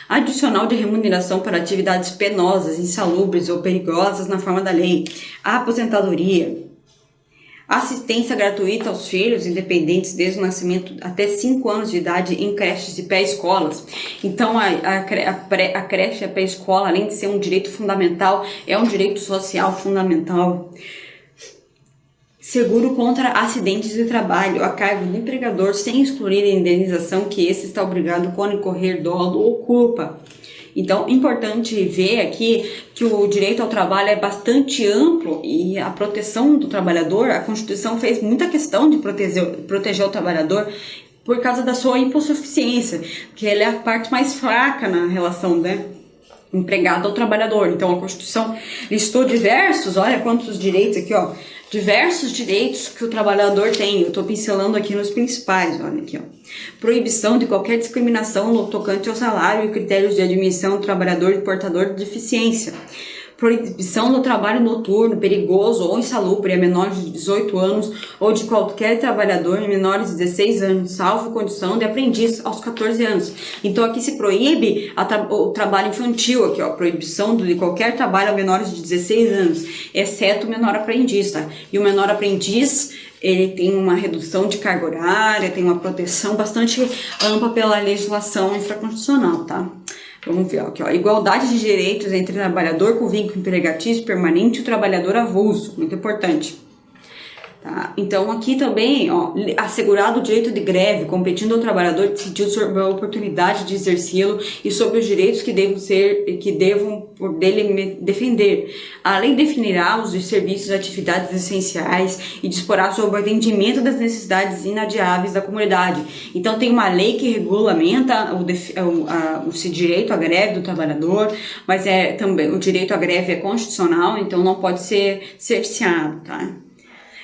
Adicional de remuneração para atividades penosas, insalubres ou perigosas na forma da lei. A aposentadoria. Assistência gratuita aos filhos independentes desde o nascimento até 5 anos de idade em creches e pré-escolas. Então, a creche e a pré-escola, além de ser um direito fundamental, é um direito social fundamental. Seguro contra acidentes de trabalho a cargo do empregador, sem excluir a indenização que esse está obrigado quando incorrer dolo ou culpa. Então, importante ver aqui que o direito ao trabalho é bastante amplo e a proteção do trabalhador, a Constituição fez muita questão de proteger o trabalhador por causa da sua hipossuficiência, que ele é a parte mais fraca na relação, né, empregado ao trabalhador. Então, a Constituição listou diversos, olha quantos direitos aqui, ó, diversos direitos que o trabalhador tem. Eu estou pincelando aqui nos principais, olha aqui, ó. Proibição de qualquer discriminação no tocante ao salário e critérios de admissão do trabalhador e portador de deficiência. proibição do trabalho noturno, perigoso ou insalubre a menores de 18 anos ou de qualquer trabalhador em menores de 16 anos, salvo condição de aprendiz aos 14 anos. Então aqui se proíbe o trabalho infantil, aqui ó, proibição de qualquer trabalho a menores de 16 anos, exceto o menor aprendiz, tá? E o menor aprendiz, ele tem uma redução de carga horária, tem uma proteção bastante ampla pela legislação infraconstitucional, tá? Vamos ver aqui, ó. Igualdade de direitos entre trabalhador com vínculo empregatício permanente e o trabalhador avulso, muito importante. Tá? Então aqui também, ó, assegurado o direito de greve, competindo ao trabalhador decidir sobre a oportunidade de exercê-lo e sobre os direitos que devam por dele defender. A lei definirá os serviços e atividades essenciais e disporá sobre o atendimento das necessidades inadiáveis da comunidade. Então tem uma lei que regulamenta o direito à greve do trabalhador, mas também o direito à greve é constitucional, então não pode ser cerceado, tá?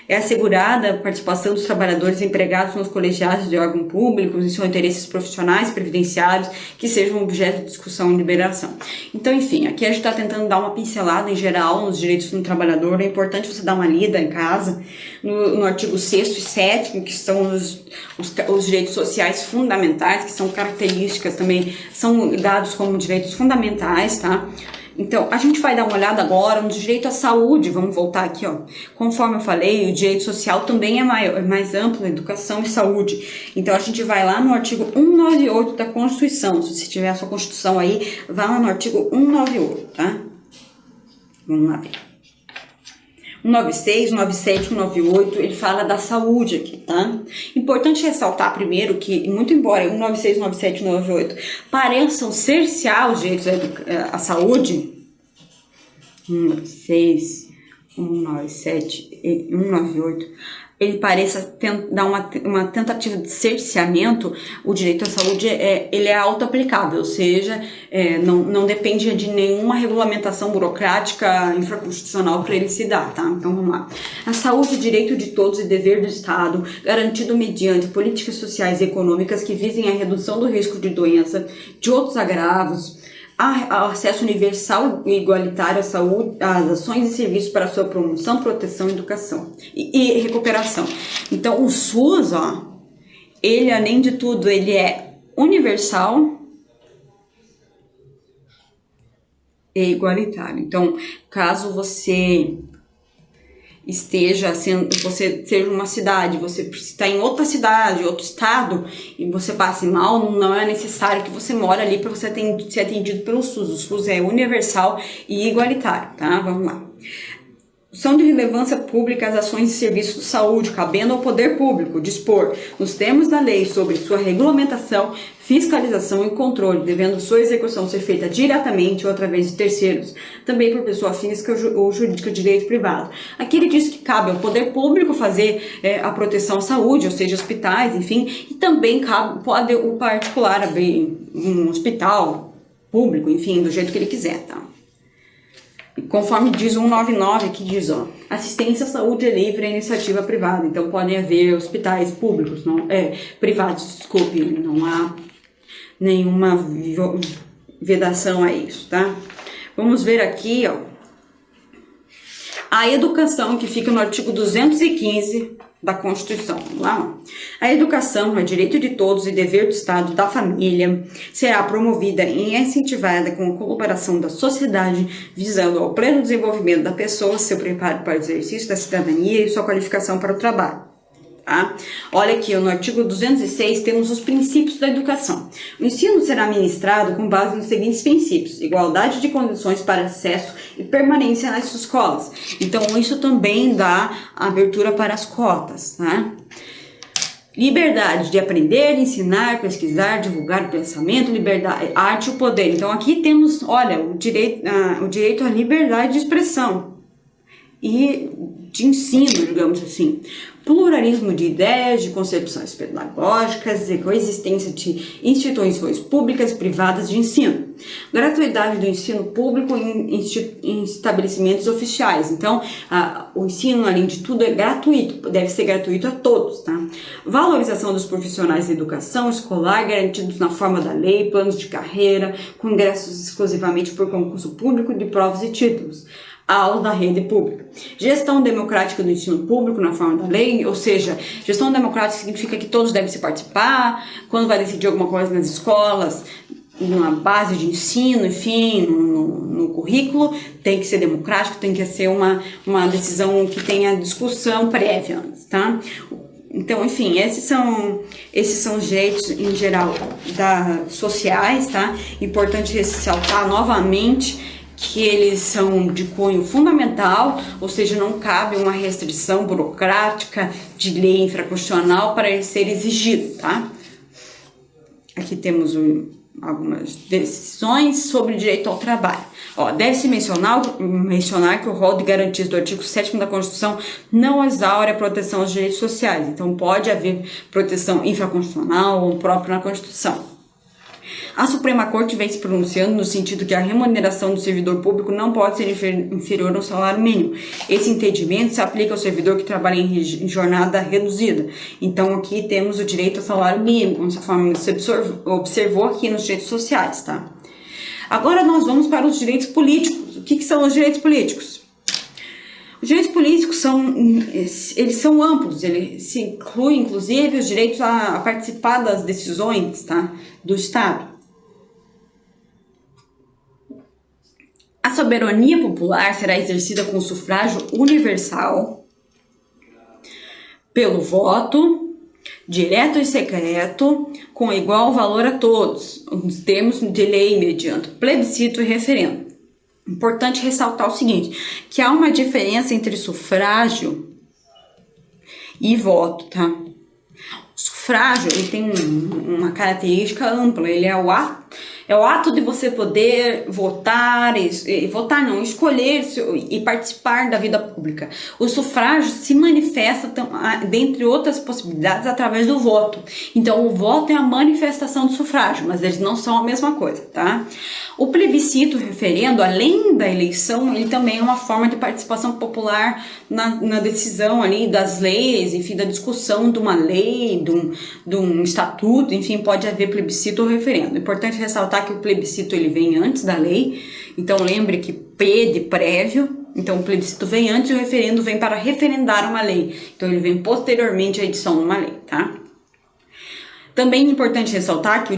É assegurada a participação dos trabalhadores empregados nos colegiados de órgãos públicos em seus interesses profissionais, previdenciários, que sejam objeto de discussão e liberação. Então, enfim, aqui a gente está tentando dar uma pincelada em geral nos direitos do trabalhador. É importante você dar uma lida em casa no artigo 6º e 7º, que são os direitos sociais fundamentais, que são características também, são dados como direitos fundamentais, tá? Então, a gente vai dar uma olhada agora no direito à saúde, vamos voltar aqui, ó. Conforme eu falei, o direito social também é mais amplo, educação e saúde. Então, a gente vai lá no artigo 198 da Constituição. Se você tiver a sua Constituição aí, vá lá no artigo 198, tá? Vamos lá ver. 196, 197, 198, ele fala da saúde aqui, tá? Importante ressaltar primeiro que, muito embora 196, 197, 198 pareçam cercear os direitos à saúde, 196, 197 e 198, ele pareça dar uma tentativa de cerceamento. O direito à saúde ele é auto-aplicável, ou seja, não depende de nenhuma regulamentação burocrática infraconstitucional para ele se dar, tá? Então vamos lá. A saúde é direito de todos e dever do Estado, garantido mediante políticas sociais e econômicas que visem a redução do risco de doença, de outros agravos, acesso universal e igualitário à saúde, às ações e serviços para sua promoção, proteção, educação e recuperação. Então, o SUS, ó, ele, além de tudo, ele é universal e igualitário. Então, caso você você seja uma cidade, você está em outra cidade, outro estado, e você passe mal, não é necessário que você mora ali para você ser atendido pelo SUS. O SUS é universal e igualitário, tá? Vamos lá. São de relevância pública as ações e serviços de saúde, cabendo ao poder público dispor, nos termos da lei, sobre sua regulamentação, fiscalização e controle, devendo sua execução ser feita diretamente ou através de terceiros, também por pessoa física ou jurídica de direito privado. Aqui ele diz que cabe ao poder público fazer a proteção à saúde, ou seja, hospitais, enfim, e também pode o particular abrir um hospital público, enfim, do jeito que ele quiser, tá? Conforme diz 199, que diz, ó, assistência à saúde é livre à iniciativa privada. Então, podem haver hospitais públicos, privados, desculpe, não há nenhuma vedação a isso, tá? Vamos ver aqui, ó, a educação, que fica no artigo 215 da Constituição. Vamos lá. A educação é direito de todos e dever do Estado, da família, será promovida e incentivada com a colaboração da sociedade, visando ao pleno desenvolvimento da pessoa, seu preparo para o exercício da cidadania e sua qualificação para o trabalho. Tá? Olha aqui, no artigo 206 temos os princípios da educação. O ensino será ministrado com base nos seguintes princípios: igualdade de condições para acesso e permanência nas escolas. Então, isso também dá abertura para as cotas, né? Liberdade de aprender, ensinar, pesquisar, divulgar o pensamento, liberdade, arte e o poder. Então, aqui temos, olha, o direito à liberdade de expressão e de ensino, digamos assim. Pluralismo de ideias, de concepções pedagógicas e coexistência de instituições públicas e privadas de ensino. Gratuidade do ensino público em estabelecimentos oficiais. Então, o ensino, além de tudo, é gratuito, deve ser gratuito a todos, tá? Valorização dos profissionais da educação escolar, garantidos na forma da lei, planos de carreira, com ingressos exclusivamente por concurso público de provas e títulos. Aulas da rede pública. Gestão democrática do ensino público na forma da lei, ou seja, gestão democrática significa que todos devem se participar, quando vai decidir alguma coisa nas escolas, na base de ensino, enfim, no currículo, tem que ser democrático, tem que ser uma decisão que tenha discussão prévia antes, tá? Então, enfim, esses são os direitos em geral sociais, tá? Importante ressaltar novamente que eles são de cunho fundamental, ou seja, não cabe uma restrição burocrática de lei infraconstitucional para ele ser exigido, tá? Aqui temos algumas decisões sobre direito ao trabalho. Deve-se mencionar que o rol de garantias do artigo 7º da Constituição não exaure a proteção aos direitos sociais, então pode haver proteção infraconstitucional ou própria na Constituição. A Suprema Corte vem se pronunciando no sentido que a remuneração do servidor público não pode ser inferior ao salário mínimo. Esse entendimento se aplica ao servidor que trabalha em jornada reduzida. Então, aqui temos o direito ao salário mínimo, conforme você observou aqui nos direitos sociais, tá? Agora nós vamos para os direitos políticos. O que são os direitos políticos? Os direitos políticos eles são amplos, eles se incluem, inclusive, os direitos a participar das decisões, tá, do Estado. A soberania popular será exercida com sufrágio universal, pelo voto, direto e secreto, com igual valor a todos, nos termos de lei, mediante plebiscito e referendo. Importante ressaltar o seguinte, que há uma diferença entre sufrágio e voto, tá? O sufrágio, ele tem uma característica ampla, ele é o ato de você poder escolher e participar da vida pública. O sufrágio se manifesta, dentre outras possibilidades, através do voto. Então, o voto é a manifestação do sufrágio, mas eles não são a mesma coisa, tá? O plebiscito, o referendo, além da eleição, ele também é uma forma de participação popular na decisão ali das leis, enfim, da discussão de uma lei, de um estatuto, enfim, pode haver plebiscito ou referendo. É importante ressaltar que o plebiscito ele vem antes da lei, então lembre que P de prévio, então o plebiscito vem antes e o referendo vem para referendar uma lei, então ele vem posteriormente à edição de uma lei, tá? Também é importante ressaltar que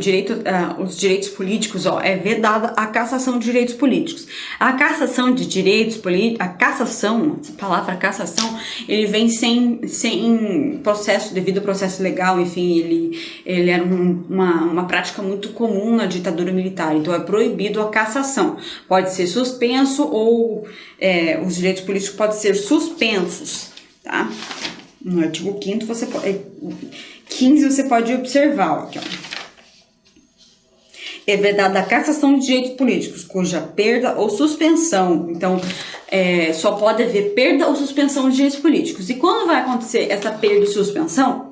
os direitos políticos, é vedada a cassação de direitos políticos. A cassação de direitos políticos, essa palavra cassação, ele vem sem processo, devido ao processo legal, enfim, ele era uma prática muito comum na ditadura militar, então é proibido a cassação. Pode ser suspenso ou os direitos políticos podem ser suspensos, tá? No artigo 5º você pode... 15 você pode observar, aqui, ó. É vedada a cassação de direitos políticos, cuja perda ou suspensão, então, só pode haver perda ou suspensão de direitos políticos. E quando vai acontecer essa perda e suspensão?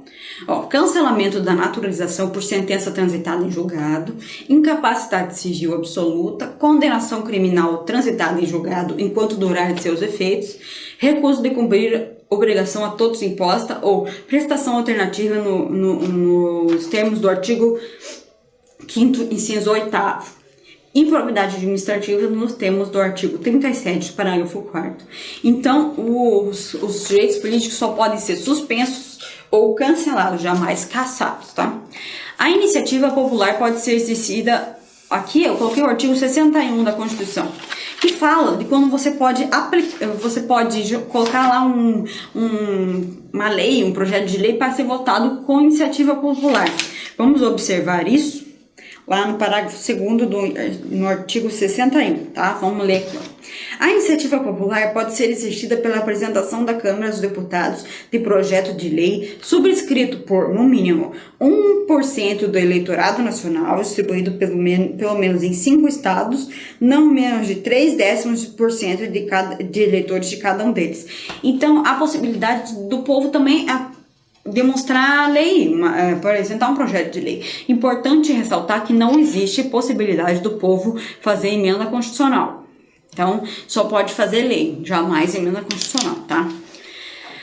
Cancelamento da naturalização por sentença transitada em julgado, incapacidade civil absoluta, condenação criminal transitada em julgado enquanto durar de seus efeitos, recuso de cumprir obrigação a todos imposta ou prestação alternativa nos termos do artigo 5º, inciso 8º. Improbidade administrativa nos termos do artigo 37, parágrafo 4º. Então, os direitos políticos só podem ser suspensos ou cancelados, jamais cassados, tá? A iniciativa popular pode ser exercida, aqui eu coloquei o artigo 61 da Constituição, que fala de como você pode colocar lá uma lei, um projeto de lei para ser votado com iniciativa popular. Vamos observar isso? lá no parágrafo 2º no artigo 61, tá? Vamos ler aqui, ó. A iniciativa popular pode ser exercida pela apresentação da Câmara dos Deputados de projeto de lei subscrito por, no mínimo, 1% do eleitorado nacional, distribuído pelo menos em 5 estados, não menos de 0,3% de eleitores de cada um deles. Então, a possibilidade do povo também demonstrar a lei, apresentar um projeto de lei. Importante ressaltar que não existe possibilidade do povo fazer emenda constitucional. Então, só pode fazer lei, jamais emenda constitucional, tá?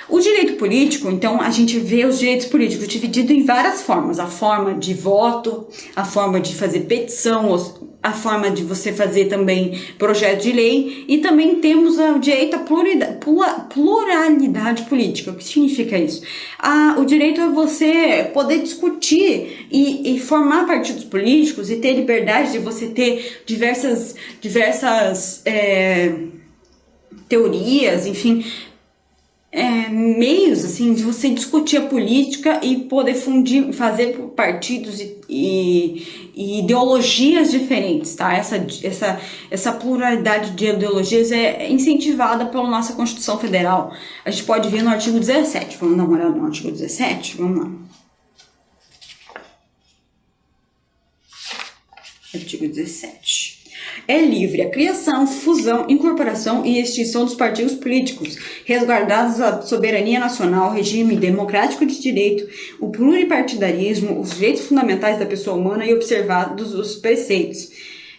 O direito político, então, a gente vê os direitos políticos divididos em várias formas. A forma de voto, a forma de fazer petição, a forma de você fazer também projeto de lei, e também temos o direito à pluralidade política. O que significa isso? O direito é você poder discutir e formar partidos políticos e ter liberdade de você ter diversas teorias, ideologias, meios assim de você discutir a política e poder fazer partidos e ideologias diferentes, tá? Essa pluralidade de ideologias é incentivada pela nossa Constituição Federal. A gente pode ver no artigo 17. Vamos dar uma olhada no artigo 17? Vamos lá. Artigo 17. É livre a criação, fusão, incorporação e extinção dos partidos políticos, resguardados a soberania nacional, o regime democrático de direito, o pluripartidarismo, os direitos fundamentais da pessoa humana e observados os preceitos.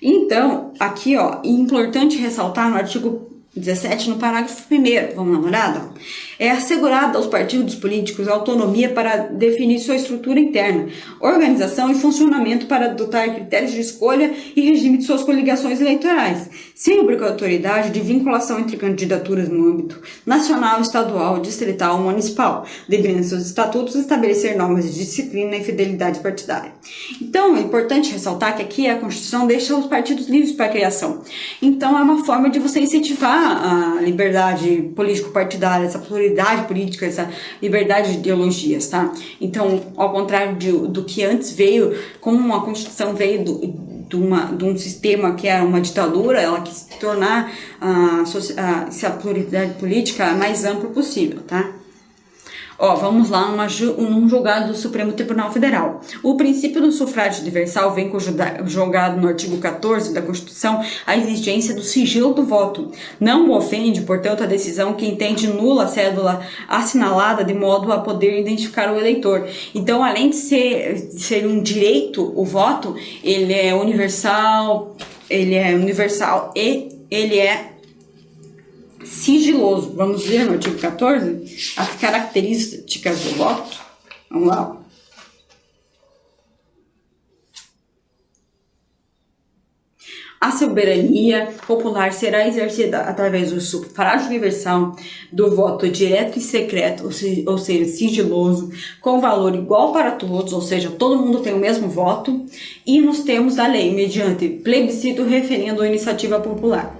Então, aqui, ó, é importante ressaltar no artigo 17, no parágrafo 1º, vamos dar uma olhada? É assegurada aos partidos políticos autonomia para definir sua estrutura interna, organização e funcionamento para adotar critérios de escolha e regime de suas coligações eleitorais, sem obrigatoriedade de vinculação entre candidaturas no âmbito nacional, estadual, distrital ou municipal, devendo seus estatutos estabelecer normas de disciplina e fidelidade partidária. Então, é importante ressaltar que aqui a Constituição deixa os partidos livres para a criação. Então, é uma forma de você incentivar a liberdade político-partidária, essa pluralidade política, essa liberdade de ideologias, tá? Então, ao contrário do que antes veio, como a Constituição veio de um sistema que era uma ditadura, ela quis tornar essa pluralidade política a mais ampla possível, tá? Ó, vamos lá, um julgado do Supremo Tribunal Federal. O princípio do sufrágio universal vem conjugado no artigo 14 da Constituição a exigência do sigilo do voto. Não ofende, portanto, a decisão que entende nula a cédula assinalada de modo a poder identificar o eleitor. Então, além de ser um direito, o voto, ele é universal e ele é sigiloso. Vamos ver no artigo 14 as características do voto. Vamos lá. A soberania popular será exercida através do sufrágio universal, do voto direto e secreto, ou seja, sigiloso, com valor igual para todos, ou seja, todo mundo tem o mesmo voto, e nos termos da lei, mediante plebiscito, referendo ou iniciativa popular.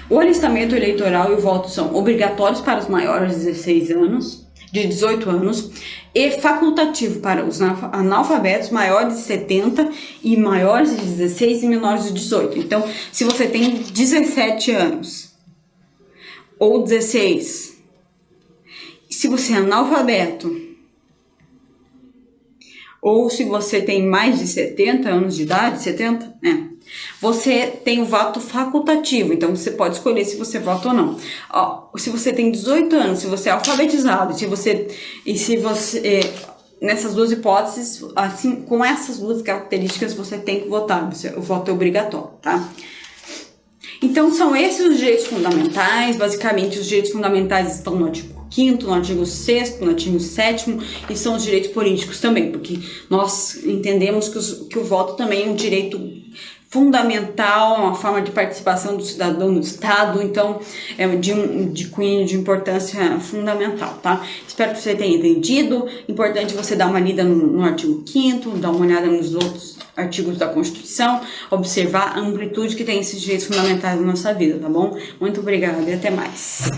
O alistamento eleitoral e o voto são obrigatórios para os maiores de 18 anos e facultativo para os analfabetos maiores de 70 e maiores de 16 e menores de 18. Então, se você tem 17 anos ou 16, se você é analfabeto, ou se você tem mais de 70 anos de idade, você tem o voto facultativo, então você pode escolher se você vota ou não. Ó, se você tem 18 anos, se você é alfabetizado, nessas duas hipóteses, assim, com essas duas características, você tem que votar, o voto é obrigatório, tá? Então, são esses os direitos fundamentais. Basicamente, os direitos fundamentais estão no artigo 5º, no artigo 6º, no artigo 7º, e são os direitos políticos também, porque nós entendemos que o voto também é um direito fundamental, uma forma de participação do cidadão no Estado, então é de cunho de importância fundamental, tá? Espero que você tenha entendido. Importante você dar uma lida no artigo 5º, dar uma olhada nos outros artigos da Constituição, observar a amplitude que tem esses direitos fundamentais na nossa vida, tá bom? Muito obrigada e até mais.